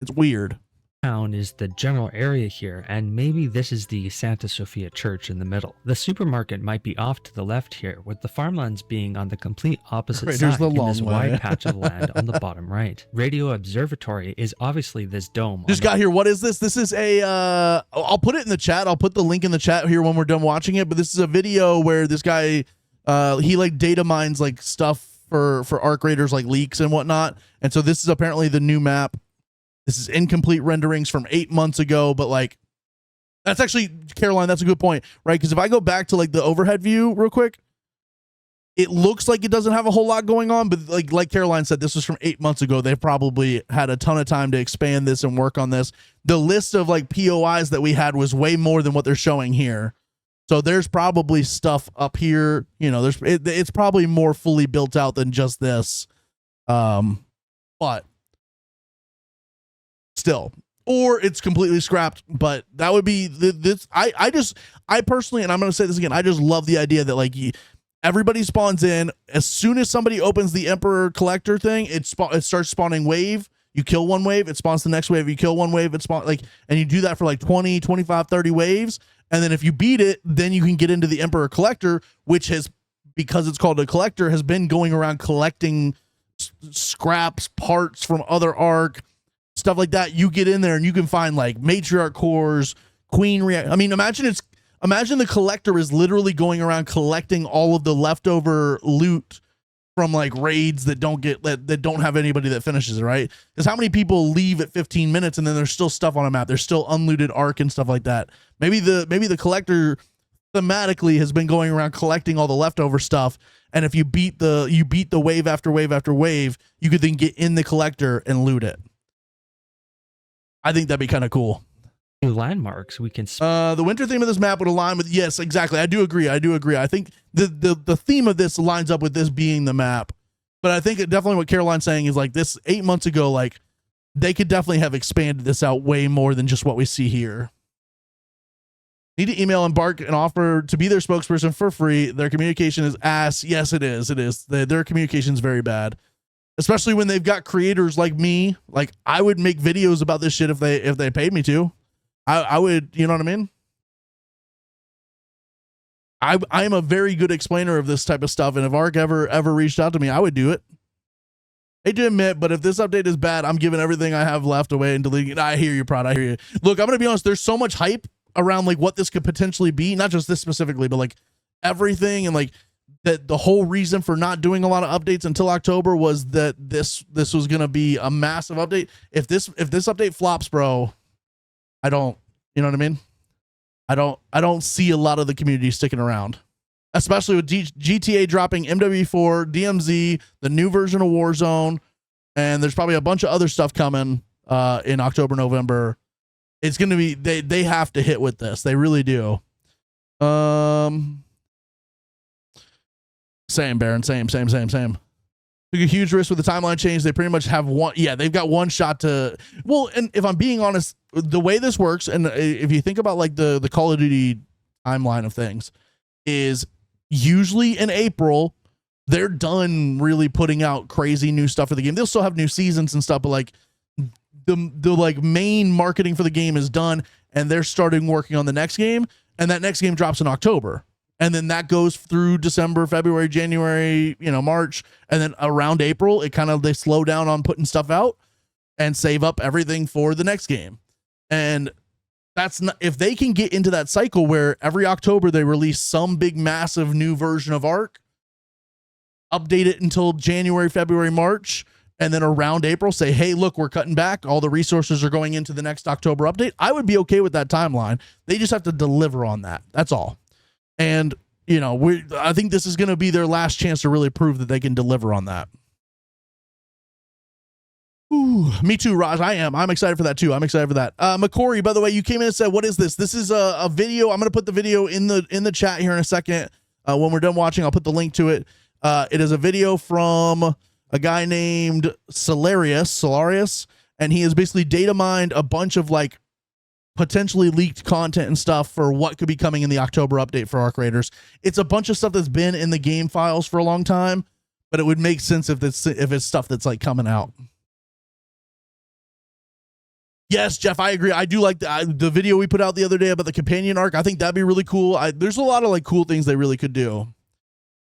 It's weird. Town is the general area here, and maybe this is the Santa Sofia Church in the middle. The supermarket might be off to the left here, with the farmlands being on the complete opposite side in this wide patch of land on the bottom right. Radio observatory is obviously this dome. Just got here. What is this? This is a I'll put it in the chat. I'll put the link in the chat here when we're done watching it, but this is a video where this guy he like data mines like stuff for ARC Raiders, like leaks and whatnot. And so this is apparently the new map. This is incomplete renderings from 8 months ago, but like, that's actually, Caroline, that's a good point, right? Because if I go back to like the overhead view real quick, it looks like it doesn't have a whole lot going on, but like Caroline said, this was from 8 months ago. They probably had a ton of time to expand this and work on this. The list of like POIs that we had was way more than what they're showing here. So there's probably stuff up here, you know, it's probably more fully built out than just this. But still, or it's completely scrapped. But that would be this. I personally, and I'm going to say this again, I just love the idea that like everybody spawns in as soon as somebody opens the Emperor Collector thing. It starts spawning wave. You kill one wave, it spawns the next wave. You kill one wave, it spawns like, and you do that for like 20, 25, 30 waves. And then if you beat it, then you can get into the Emperor Collector, which has, because it's called a collector, has been going around collecting scraps, parts from other arc, stuff like that. You get in there and you can find like matriarch cores, queen react. I mean, imagine the collector is literally going around collecting all of the leftover loot from like raids that don't have anybody that finishes it, right? Because how many people leave at 15 minutes and then there's still stuff on a map? There's still unlooted arc and stuff like that. Maybe the collector thematically has been going around collecting all the leftover stuff, and if you beat the wave after wave after wave, you could then get in the collector and loot it. I think that'd be kind of cool. Landmarks we can the winter theme of this map would align with, yes, exactly. I do agree. I think the theme of this lines up with this being the map, but I think definitely what Caroline's saying is like this 8 months ago, like they could definitely have expanded this out way more than just what we see here. Need to email Embark and offer to be their spokesperson for free. Their communication is ass. Yes, it is. Their communication is very bad, especially when they've got creators like me. Like I would make videos about this shit if they paid me to. I would, you know what I mean? I'm a very good explainer of this type of stuff, and if Ark ever reached out to me, I would do it. Hate to admit, but if this update is bad, I'm giving everything I have left away and deleting it. I hear you, Prod. I hear you. Look, I'm gonna be honest. There's so much hype around like what this could potentially be, not just this specifically, but like everything, and like that the whole reason for not doing a lot of updates until October was that this was gonna be a massive update. If this update flops, bro, I don't, you know what I mean? I don't see a lot of the community sticking around, especially with GTA dropping MW4, DMZ, the new version of Warzone, and there's probably a bunch of other stuff coming in October, November. It's going to be, they have to hit with this. They really do. Same, Baron, same. Took a huge risk with the timeline change. They pretty much have one. Yeah, they've got one shot to. Well, and if I'm being honest, the way this works, and if you think about like the Call of Duty timeline of things, is usually in April they're done really putting out crazy new stuff for the game. They'll still have new seasons and stuff, but like the like main marketing for the game is done, and they're starting working on the next game, and that next game drops in October. And then that goes through December, February, January, March. And then around April, they slow down on putting stuff out and save up everything for the next game. And that's not, if they can get into that cycle where every October they release some big, massive new version of Ark, update it until January, February, March, and then around April say, hey, look, we're cutting back. All the resources are going into the next October update. I would be okay with that timeline. They just have to deliver on that. That's all. And, I think this is going to be their last chance to really prove that they can deliver on that. Ooh, me too, Raj. I'm excited for that too. I'm excited for that. McCory, by the way, you came in and said, what is this? This is a video. I'm going to put the video in the chat here in a second. When we're done watching, I'll put the link to it. It is a video from a guy named Solarius, and he has basically data mined a bunch of like potentially leaked content and stuff for what could be coming in the October update for Ark Raiders. It's a bunch of stuff that's been in the game files for a long time, but it would make sense if it's stuff that's like coming out. Yes, Jeff, I agree. I do like the video we put out the other day about the companion arc. I think that'd be really cool. There's a lot of like cool things they really could do.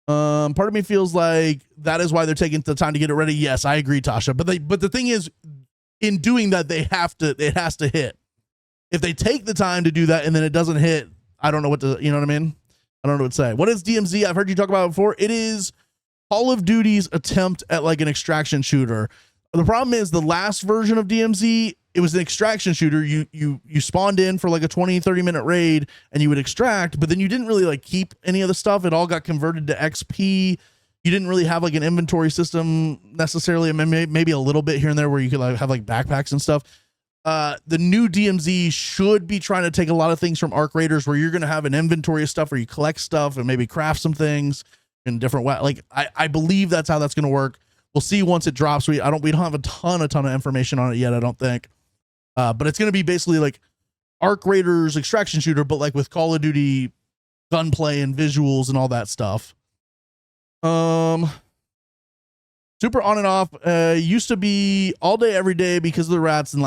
Part of me feels like that is why they're taking the time to get it ready. Yes, I agree, Tasha. But the thing is, in doing that, it has to hit. If they take the time to do that and then it doesn't hit, I don't know what to, you know what I mean? I don't know what to say. What is DMZ? I've heard you talk about it before. It is Call of Duty's attempt at like an extraction shooter. The problem is the last version of DMZ, it was an extraction shooter. You spawned in for like a 20-30 minute raid and you would extract, but then you didn't really like keep any of the stuff. It all got converted to XP. You didn't really have like an inventory system necessarily. I mean, maybe a little bit here and there where you could like have like backpacks and stuff. The new DMZ should be trying to take a lot of things from Ark Raiders, where you're going to have an inventory of stuff where you collect stuff and maybe craft some things in different ways. Like I believe that's how that's going to work. We'll see once it drops. We don't have a ton of information on it yet, I don't think. But it's going to be basically like Arc Raiders extraction shooter, but like with Call of Duty gunplay and visuals and all that stuff. Super on and off. Used to be all day, every day because of the rats and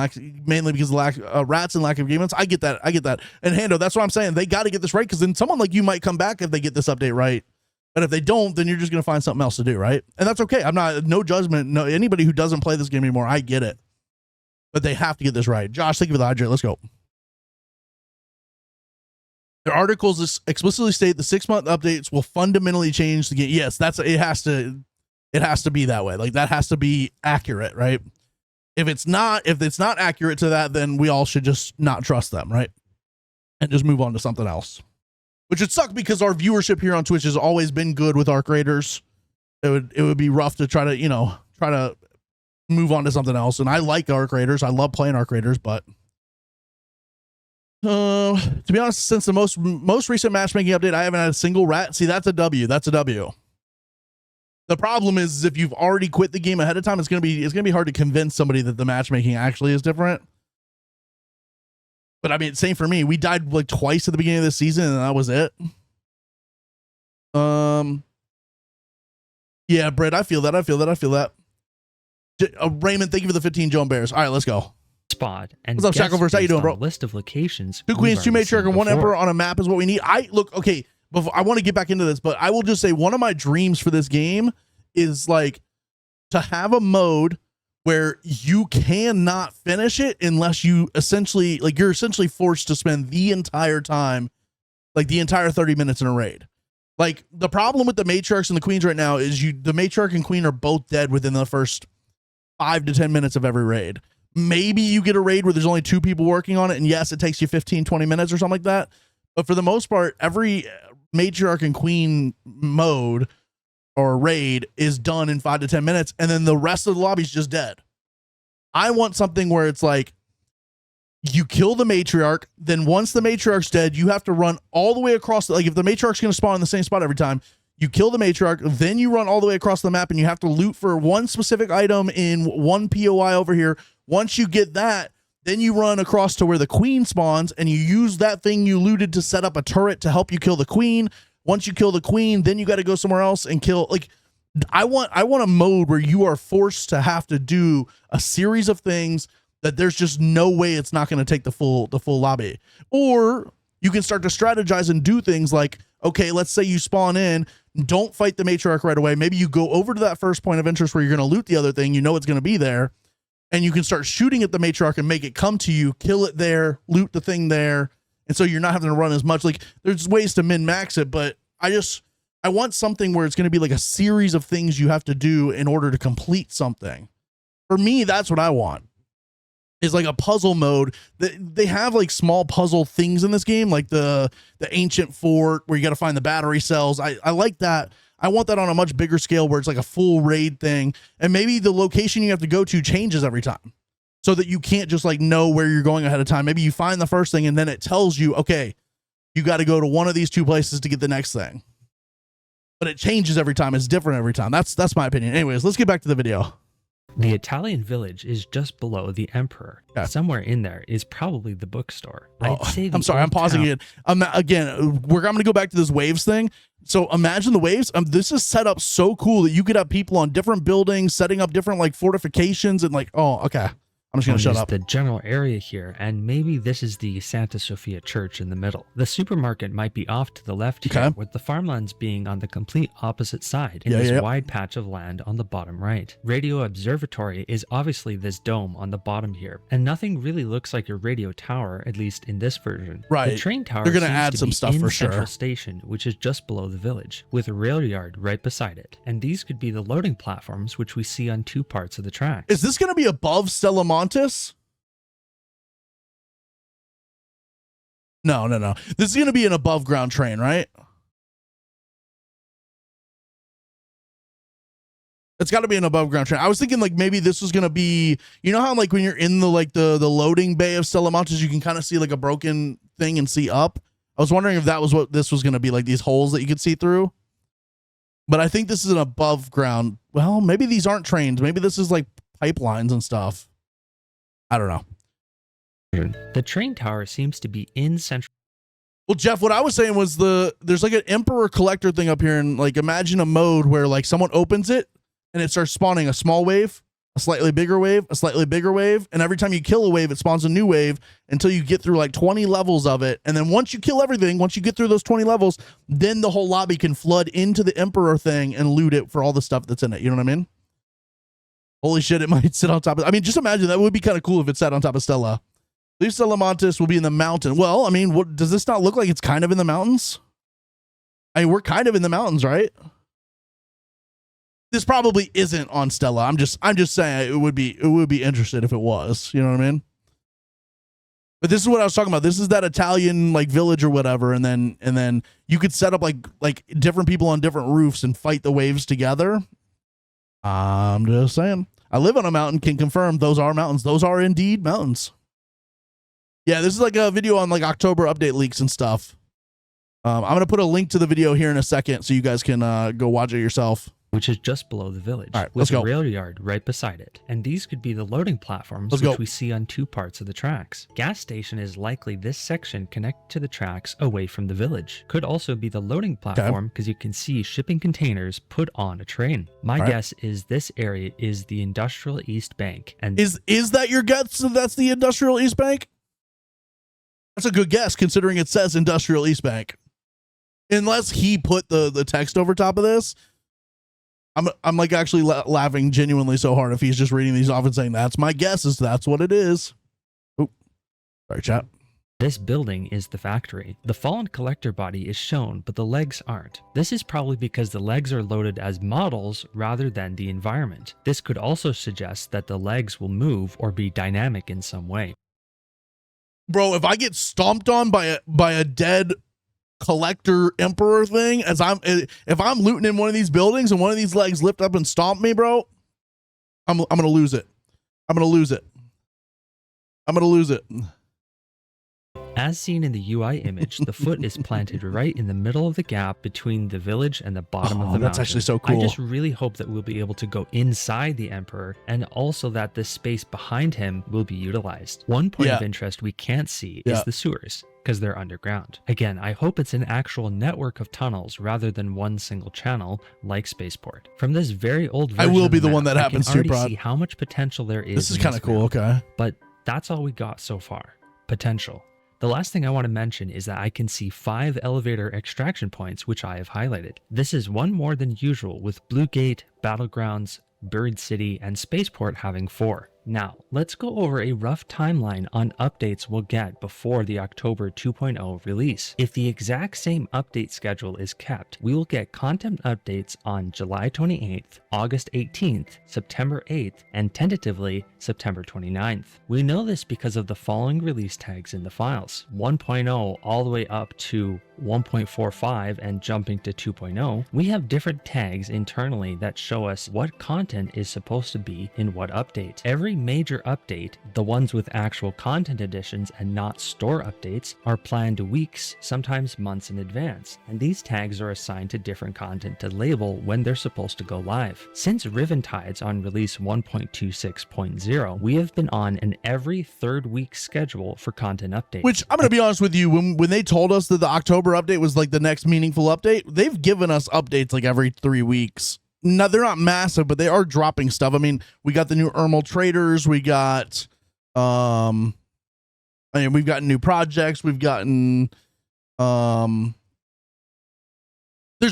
mainly because of rats and lack of game modes. I get that. And Hando, that's what I'm saying. They got to get this right, because then someone like you might come back if they get this update right. But if they don't, then you're just going to find something else to do, right? And that's okay. No judgment. No, anybody who doesn't play this game anymore, I get it. But they have to get this right. Josh, thank you for the hydrate. Let's go. Their articles explicitly state the 6-month updates will fundamentally change the game. Yes, it has to be that way. Like, that has to be accurate, right? If it's not accurate to that, then we all should just not trust them, right? And just move on to something else. Which would suck, because our viewership here on Twitch has always been good with Arc Raiders. It would be rough to try to move on to something else. And I like Arc Raiders. I love playing Arc Raiders, but to be honest, since the most recent matchmaking update, I haven't had a single rat. See, that's a W. That's a W. The problem is if you've already quit the game ahead of time, it's gonna be hard to convince somebody that the matchmaking actually is different. But I mean, same for me. We died like twice at the beginning of the season, and that was it. Yeah, Brett, I feel that. Raymond, thank you for the 15 Joan Bears. All right, let's go. Spot and what's up, Shackleverse? How you doing, bro? List of locations. 2 queens, 2 matriarch, and 1 emperor on a map is what we need. Okay. Before, I want to get back into this, but I will just say one of my dreams for this game is like to have a mode where you cannot finish it unless you're essentially forced to spend the entire time, like the entire 30 minutes in a raid. Like, the problem with the matriarchs and the queens right now is the matriarch and queen are both dead within the first 5 to 10 minutes of every raid. Maybe you get a raid where there's only 2 people working on it, and yes, it takes you 15, 20 minutes or something like that. But for the most part, every matriarch and queen mode or raid is done in 5 to 10 minutes, and then the rest of the lobby is just dead. I want something where it's like you kill the matriarch, then once the matriarch's dead, you have to run all the way across. Like, if the matriarch's going to spawn in the same spot every time, you kill the matriarch, then you run all the way across the map, and you have to loot for one specific item in one POI over here. Once you get that, then you run across to where the queen spawns, and you use that thing you looted to set up a turret to help you kill the queen. Once you kill the queen, then you got to go somewhere else and kill. Like, I want a mode where you are forced to have to do a series of things that there's just no way it's not going to take the full lobby. Or you can start to strategize and do things like, okay, let's say you spawn in, don't fight the matriarch right away. Maybe you go over to that first point of interest where you're going to loot the other thing. You know it's going to be there. And you can start shooting at the matriarch and make it come to you, kill it there, loot the thing there. And so you're not having to run as much. Like, there's ways to min-max it, but I want something where it's going to be like a series of things you have to do in order to complete something. For me, that's what I want. Is like a puzzle mode. They have like small puzzle things in this game, like the ancient fort where you got to find the battery cells. I like that. I want that on a much bigger scale where it's like a full raid thing. And maybe the location you have to go to changes every time, so that you can't just like know where you're going ahead of time. Maybe you find the first thing and then it tells you, okay, you got to go to one of these 2 places to get the next thing. But it changes every time. It's different every time. That's my opinion. Anyways, let's get back to the video. The Italian village is just below the emperor. Yeah. Somewhere in there is probably the bookstore. I'm sorry, I'm pausing it. Again, I'm going to go back to this waves thing. So imagine the waves. This is set up so cool that you could have people on different buildings setting up different like fortifications and like, oh, okay. I'm just going to shut up. The general area here, and maybe this is the Santa Sofia Church in the middle. The supermarket might be off to the left here, with the farmlands being on the complete opposite side in this wide patch of land on the bottom right. Radio Observatory is obviously this dome on the bottom here, and nothing really looks like a radio tower, at least in this version. Right. The train tower They're going to add some stuff for sure. Central Station, which is just below the village, with a rail yard right beside it. And these could be the loading platforms, which we see on 2 parts of the track. Is this going to be above Stella Montis? No. This is going to be an above ground train, right? It's got to be an above ground train. I was thinking like maybe this was going to be, you know how like when you're in the like the loading bay of Stella Montis, you can kind of see like a broken thing and see up. I was wondering if that was what this was going to be, like these holes that you could see through. But I think this is an above ground. Well, maybe these aren't trains. Maybe this is like pipelines and stuff. I don't know. The train tower seems to be in central. Well, Jeff, what I was saying was there's like an Emperor collector thing up here, and like imagine a mode where like someone opens it and it starts spawning a small wave, a slightly bigger wave, a slightly bigger wave, and every time you kill a wave, it spawns a new wave until you get through like 20 levels of it. And then once you kill everything, once you get through those 20 levels, then the whole lobby can flood into the Emperor thing and loot it for all the stuff that's in it. You know what I mean? Holy shit, it might sit on top of, I mean, just imagine that would be kind of cool if it sat on top of Stella. Leaf Stella Montis will be in the mountain. Well, I mean, what does this not look like it's kind of in the mountains? I mean, we're kind of in the mountains, right? This probably isn't on Stella. I'm just saying it would be interesting if it was. You know what I mean? But this is what I was talking about. This is that Italian like village or whatever, and then you could set up like different people on different roofs and fight the waves together. I'm just saying. I live on a mountain, can confirm those are mountains. Those are indeed mountains. Yeah, this is like a video on like October update leaks and stuff. I'm going to put a link to the video here in a second so you guys can go watch it yourself. Which is just below the village, all right, let's with go. a rail yard right beside it. And these could be the loading platforms, which we see on two parts of the tracks. Gas station is likely this section connected to the tracks away from the village. Could also be the loading platform because you can see shipping containers put on a train. My guess is this area is the Industrial East Bank. And is that your guess? So that's the Industrial East Bank? That's a good guess considering it says Industrial East Bank. Unless he put the text over top of this. I'm like actually laughing genuinely so hard if he's just reading these off and saying that's my guess is that's what it is. Oh, sorry, chat. This building is the factory. The fallen collector body is shown, but the legs aren't. This is probably because the legs are loaded as models rather than the environment. This could also suggest that the legs will move or be dynamic in some way. Bro, if I get stomped on by a dead collector Emperor thing, if I'm looting in one of these buildings and one of these legs lift up and stomp me, bro, I'm gonna lose it. I'm gonna lose it. As seen in the UI image, the foot is planted right in the middle of the gap between the village and the bottom of the mountain. That's actually so cool. I just really hope that we'll be able to go inside the Emperor and also that the space behind him will be utilized. One point of interest we can't see is the sewers, because they're underground. Again, I hope it's an actual network of tunnels rather than one single channel like Spaceport. From this very old version I will be of the map, one that happens to, I can already see how much potential there is. This is kind of cool, okay. But that's all we got so far. Potential. The last thing I want to mention is that I can see 5 elevator extraction points, which I have highlighted. This is one more than usual, with Blue Gate, Battlegrounds, Bird City, and Spaceport having 4. Now, let's go over a rough timeline on updates we'll get before the October 2.0 release. If the exact same update schedule is kept, we will get content updates on July 28th, August 18th, September 8th, and tentatively September 29th. We know this because of the following release tags in the files: 1.0 all the way up to 1.45 and jumping to 2.0. We have different tags internally that show us what content is supposed to be in what update. Every major update, the ones with actual content additions and not store updates, are planned weeks, sometimes months in advance, and these tags are assigned to different content to label when they're supposed to go live. Since Riventide's on release 1.26.0, we have been on an every 3rd week schedule for content updates. Which, I'm going to be honest with you, when they told us that the October update was like the next meaningful update, they've given us updates like every 3 weeks. No, they're not massive, but they are dropping stuff. I mean, we got the new Ermal traders. We got, we've gotten new projects. We've gotten, there's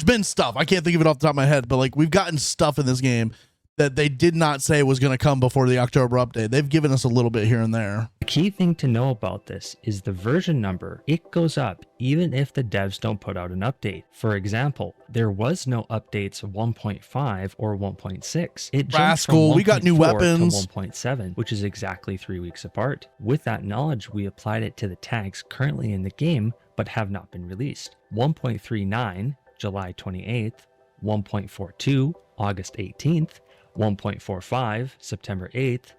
been stuff. I can't think of it off the top of my head, but like we've gotten stuff in this game that they did not say was going to come before the October update. They've given us a little bit here and there. The key thing to know about this is the version number. It goes up even if the devs don't put out an update. For example, there was no updates 1.5 or 1.6. It jumped from 1.4 we got new weapons to 1.7, which is exactly 3 weeks apart. With that knowledge, we applied it to the tags currently in the game but have not been released. 1.39, July 28th, 1.42, August 18th, 1.45, September 8th,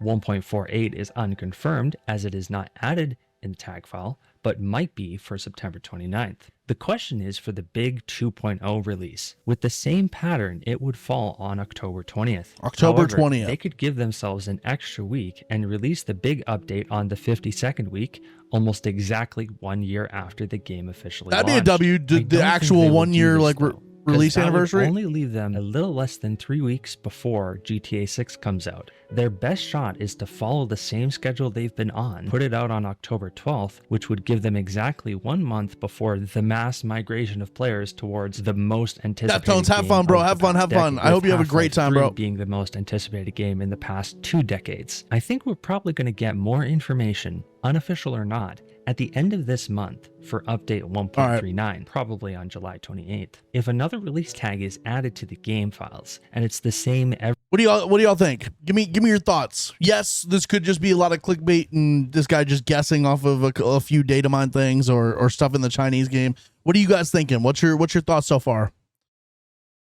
1.48 is unconfirmed as it is not added in the tag file, but might be for September 29th. The question is for the big 2.0 release. With the same pattern, it would fall on October 20th. October However, 20th. They could give themselves an extra week and release the big update on the 52nd week, almost exactly 1 year after the game officially launched. That'd be a W. The actual 1 year like release anniversary would only leave them a little less than 3 weeks before GTA 6 comes out. Their best shot is to follow the same schedule they've been on, put it out on October 12th, which would give them exactly 1 month before the mass migration of players towards the most anticipated Deftones, have fun, bro. Have fun. I hope you have a great time, bro. Being the most anticipated game in the past 2 decades. I think we're probably going to get more information, unofficial or not, at the end of this month for update 1.39, probably on July 28th. If another release tag is added to the game files and it's the same every— What do y'all think? Give me your thoughts. Yes, this could just be a lot of clickbait and this guy just guessing off of a few data mine things or stuff in the Chinese game. What are you guys thinking? What's your thoughts so far?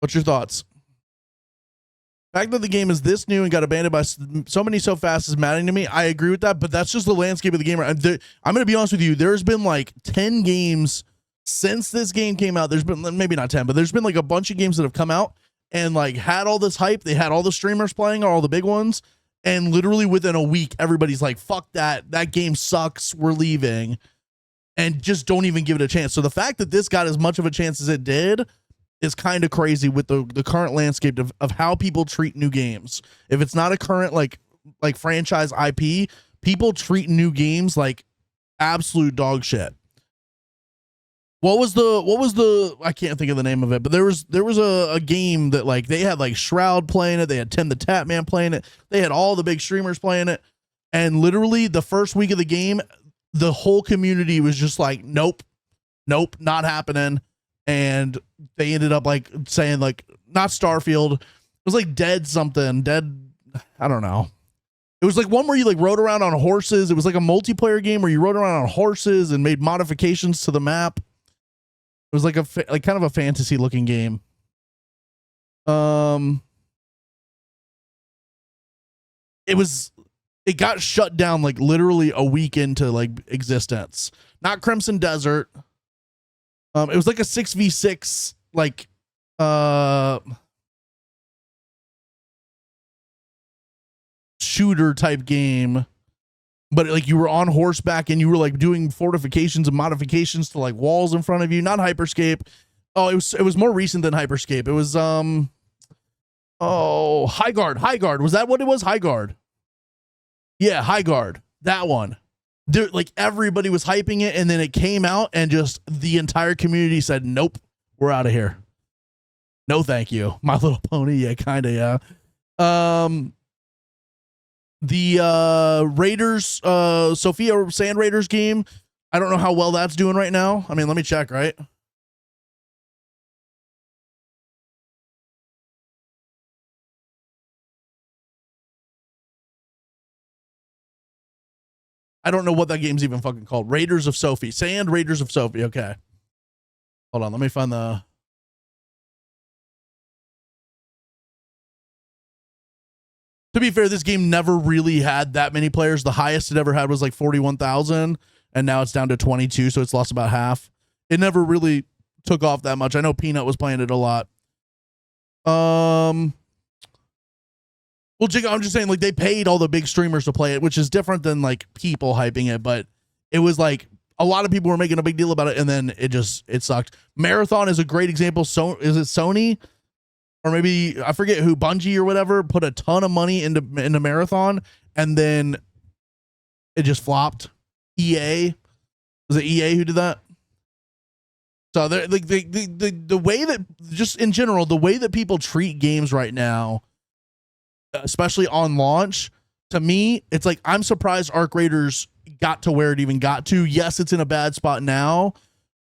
What's your thoughts? The fact that the game is this new and got abandoned by so many so fast is maddening to me. I agree with that, but that's just the landscape of the game. I'm going to be honest with you. There's been like 10 games since this game came out. There's been maybe not 10, but there's been like a bunch of games that have come out and like had all this hype. They had all the streamers playing, all the big ones. And literally within a week, everybody's like, fuck that. That game sucks. We're leaving. And just don't even give it a chance. So the fact that this got as much of a chance as it did is kind of crazy with the current landscape of how people treat new games. If it's not a current like franchise IP, people treat new games like absolute dog shit. What was the I can't think of the name of it, but there was a game that like they had like Shroud playing it, they had Tim the Tatman playing it, they had all the big streamers playing it, and literally the first week of the game, the whole community was just like, nope, not happening. And they ended up like saying like not Starfield. It was like Dead something. I don't know. It was like one where you like rode around on horses. It was like a multiplayer game where you rode around on horses and made modifications to the map. It was like like kind of a fantasy looking game. It got shut down like literally a week into like existence. Not Crimson Desert. It was like a 6v6 like shooter type game, but like you were on horseback and you were like doing fortifications and modifications to like walls in front of you. Not Hyperscape. Oh, it was more recent than Hyperscape. It was Highguard. Was that what it was? Highguard. Yeah, Highguard. That one. There, like everybody was hyping it, and then it came out, and just the entire community said, "Nope, we're out of here. No, thank you." My Little Pony, yeah, kind of, yeah. The Raiders, Sophia Sand Raiders game. I don't know how well that's doing right now. I mean, let me check. Right. I don't know what that game's even fucking called. Raiders of Sophie. Sand Raiders of Sophie. Okay. Hold on. Let me find the... To be fair, this game never really had that many players. The highest it ever had was like 41,000, and now it's down to 22, so it's lost about half. It never really took off that much. I know Peanut was playing it a lot. Well, Jig, I'm just saying, like, they paid all the big streamers to play it, which is different than, like, people hyping it, but it was, like, a lot of people were making a big deal about it, and then it sucked. Marathon is a great example. So, is it Sony? Or maybe, I forget who, Bungie or whatever, put a ton of money into Marathon, and then it just flopped. EA? Was it EA who did that? So, like, the way that, just in general, the way that people treat games right now, especially on launch, to me, it's like, I'm surprised Arc Raiders got to where it even got to. Yes, it's in a bad spot now,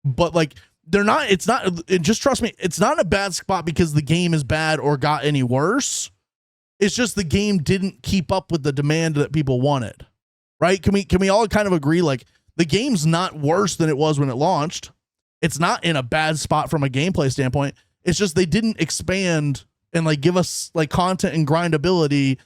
but like, just trust me, it's not a bad spot because the game is bad or got any worse. It's just the game didn't keep up with the demand that people wanted, right? Can we all kind of agree, like, the game's not worse than it was when it launched. It's not in a bad spot from a gameplay standpoint. It's just they didn't expand and like give us like content and grindability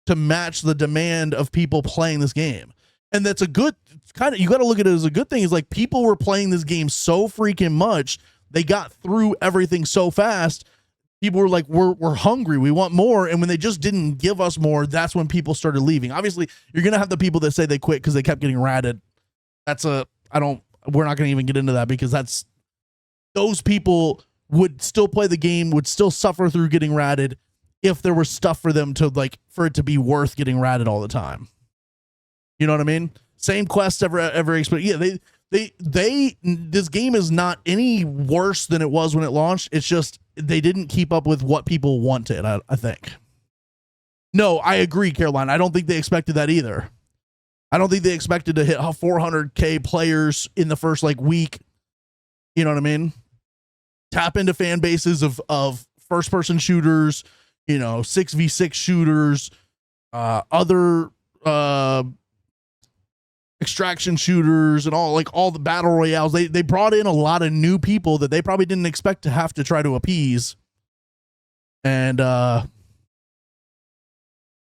to match the demand of people playing this game. And that's a good kind of, you got to look at it as a good thing. Is like people were playing this game so freaking much. They got through everything so fast. People were like, we're hungry. We want more. And when they just didn't give us more, that's when people started leaving. Obviously, you're going to have the people that say they quit because they kept getting ratted. We're not going to even get into that because those people would still play the game, would still suffer through getting ratted if there was stuff for them to like, for it to be worth getting ratted all the time. You know what I mean? Same quests ever explained. Yeah, this game is not any worse than it was when it launched. It's just they didn't keep up with what people wanted, I think. No, I agree, Caroline. I don't think they expected that either. I don't think they expected to hit 400K players in the first like week. You know what I mean? Tap into fan bases of first person shooters, 6v6 shooters, other extraction shooters and all the battle royales. They brought in a lot of new people that they probably didn't expect to have to try to appease. And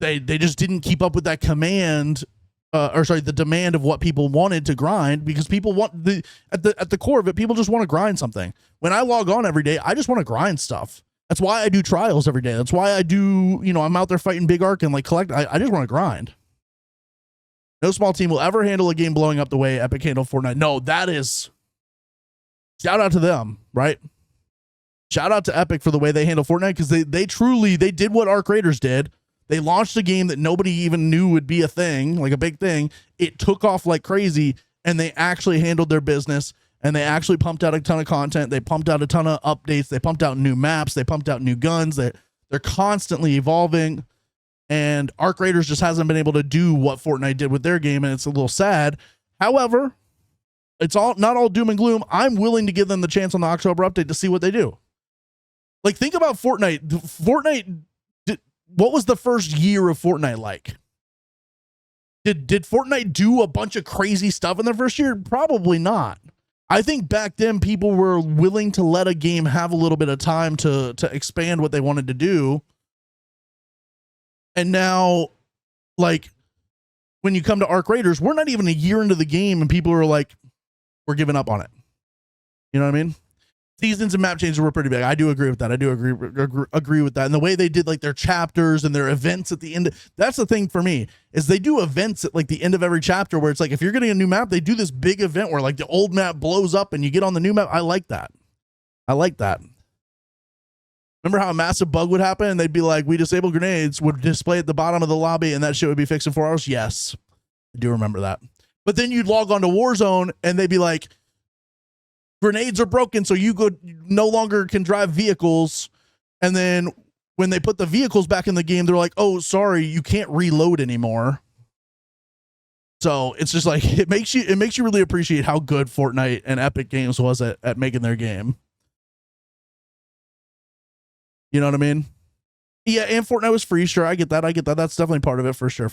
they just didn't keep up with that the demand of what people wanted to grind, because people want at the core of it, people just want to grind something. When I log on every day, I just want to grind stuff. That's why I do trials every day. That's why I do, I'm out there fighting big arc and like collect. I just want to grind. No small team will ever handle a game blowing up the way Epic handled Fortnite. No, that is, shout out to them, right? Shout out to Epic for the way they handle Fortnite, because they truly did what Arc Raiders did. They launched a game that nobody even knew would be a thing, like a big thing. It took off like crazy, and they actually handled their business, and they actually pumped out a ton of content. They pumped out a ton of updates. They pumped out new maps. They pumped out new guns. They're constantly evolving. And Arc Raiders just hasn't been able to do what Fortnite did with their game, and it's a little sad. However, it's not all doom and gloom. I'm willing to give them the chance on the October update to see what they do. Like, think about Fortnite. What was the first year of Fortnite like? Did Fortnite do a bunch of crazy stuff in their first year? Probably not. I think back then people were willing to let a game have a little bit of time to expand what they wanted to do. And now, like, when you come to Arc Raiders, we're not even a year into the game and people are like, we're giving up on it. You know what I mean? Seasons and map changes were pretty big. I do agree with that. I do agree with that. And the way they did like their chapters and their events at the end, that's the thing for me, is they do events at like the end of every chapter where it's like, if you're getting a new map, they do this big event where like the old map blows up and you get on the new map. I like that. Remember how a massive bug would happen and they'd be like, we disable grenades, would display at the bottom of the lobby, and that shit would be fixed in 4 hours? Yes, I do remember that. But then you'd log on to Warzone and they'd be like, grenades are broken, so you no longer can drive vehicles. And then when they put the vehicles back in the game, they're like, oh, sorry, you can't reload anymore. So it's just like, it makes you really appreciate how good Fortnite and Epic Games was at making their game. You know what I mean? Yeah, and Fortnite was free. Sure, I get that. That's definitely part of it for sure.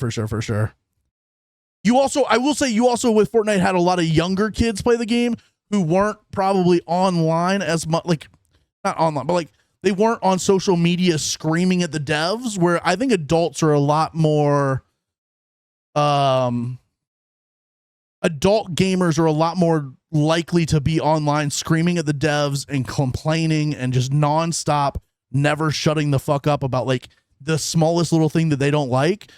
I will say you also with Fortnite had a lot of younger kids play the game who weren't probably online as much, like not online, but like they weren't on social media screaming at the devs, where I think adults are a lot more, adult gamers are a lot more likely to be online screaming at the devs and complaining and just nonstop, never shutting the fuck up about like the smallest little thing that they don't like.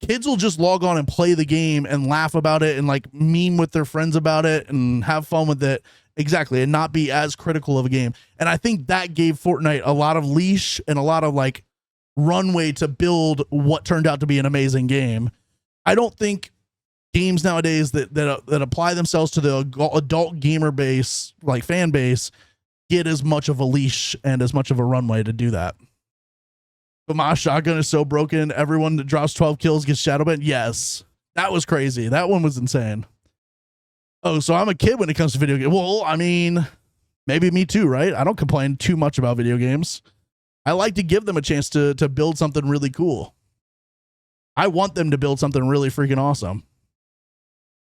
Kids will just log on and play the game and laugh about it and like meme with their friends about it and have fun with it. Exactly. And not be as critical of a game. And I think that gave Fortnite a lot of leash and a lot of like runway to build what turned out to be an amazing game. I don't think games nowadays that apply themselves to the adult gamer base, like fan base, get as much of a leash and as much of a runway to do that. But my shotgun is so broken, everyone that drops 12 kills gets shadow banned. Yes, that was crazy. That one was insane. Oh, so I'm a kid when it comes to video games. Well, I mean, maybe me too, right? I don't complain too much about video games. I like to give them a chance to build something really cool. I want them to build something really freaking awesome.